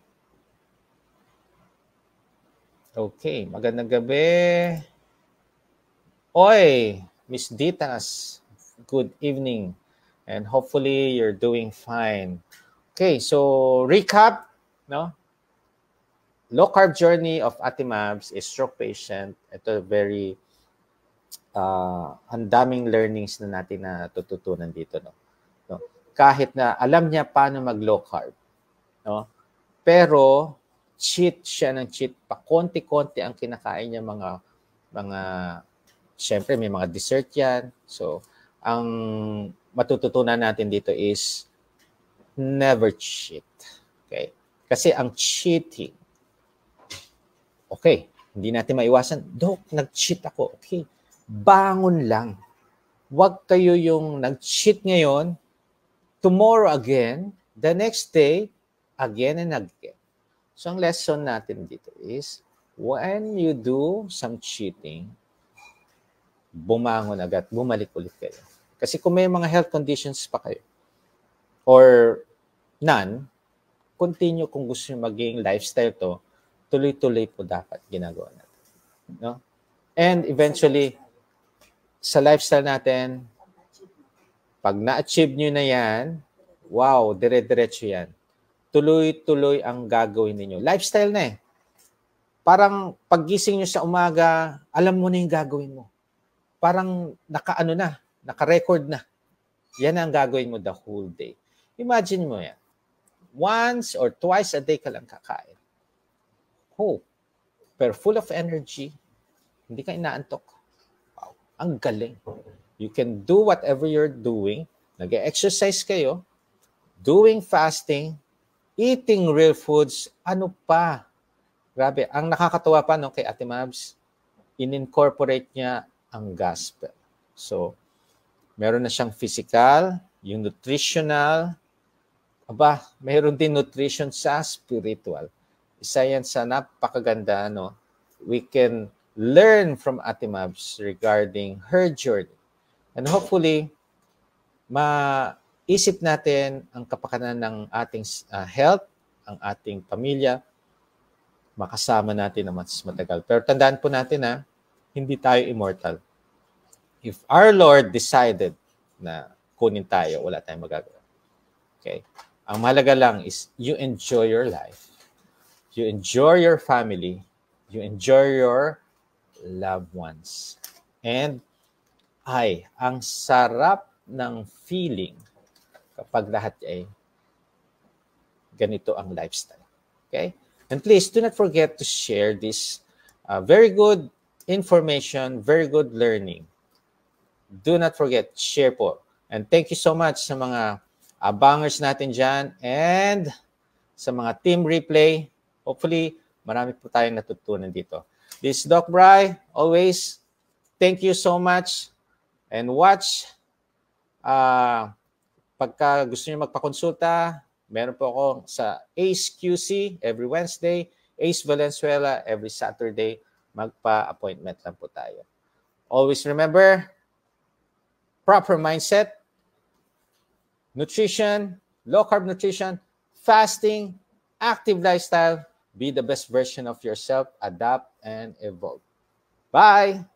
Okay, magandang gabi. Oy, Miss Ditas, good evening. And hopefully, you're doing fine. Okay, so recap, no? Low carb journey of Ate Mabs is stroke patient. Ito very ang daming learnings na natin na tututunan dito, no. Kahit na alam niya paano mag low carb, no. Pero cheat siya ng cheat, pa konti-konti ang kinakain niya mga syempre may mga dessert yan. So ang matututunan natin dito is never cheat. Okay? Kasi ang cheating, okay, hindi natin maiwasan. Dok, nag-cheat ako. Okay, bangon lang. Huwag kayo yung nag-cheat ngayon, tomorrow again, the next day, again and again. So, ang lesson natin dito is, when you do some cheating, bumangon agad, bumalik ulit kayo. Kasi kung may mga health conditions pa kayo, or none, continue kung gusto nyo maging lifestyle to, tuloy-tuloy po dapat ginagawa natin. No? And eventually, sa lifestyle natin, pag na-achieve nyo na yan, wow, dire-diretso yan. Tuloy-tuloy ang gagawin ninyo. Lifestyle na eh. Parang paggising nyo sa umaga, alam mo na yung gagawin mo. Parang naka-record na. Yan ang gagawin mo the whole day. Imagine mo yan. Once or twice a day ka lang kakain. Oh, pero full of energy, hindi ka inaantok. Wow, ang galing. You can do whatever you're doing. Nag-exercise kayo, doing fasting, eating real foods, ano pa? Grabe, ang nakakatuwa pa no, kay Ate Mabs, in-incorporate niya ang gospel. So, meron na siyang physical, yung nutritional, mayroon din nutrition sa spiritual. Isa yan sa napakaganda, no? We can learn from Ate Mabs regarding her journey. And hopefully, maisip natin ang kapakanan ng ating health, ang ating pamilya, makasama natin na mas matagal. Pero tandaan po natin na hindi tayo immortal. If our Lord decided na kunin tayo, wala tayong magagawa. Okay? Ang mahalaga lang is you enjoy your life. You enjoy your family. You enjoy your loved ones. And ang sarap ng feeling kapag lahat ay ganito ang lifestyle. Okay? And please do not forget to share this very good information, very good learning. Do not forget, share po. And thank you so much sa mga abangers natin dyan and sa mga team replay. Hopefully, marami po tayong natutunan dito. This is Doc Bry. Always, thank you so much. And watch. Pagka gusto niyo magpakonsulta, meron po ako sa Ace QC every Wednesday, Ace Valenzuela every Saturday. Magpa-appointment lang po tayo. Always remember, proper mindset, nutrition, low carb nutrition, fasting, active lifestyle. Be the best version of yourself, adapt and evolve. Bye!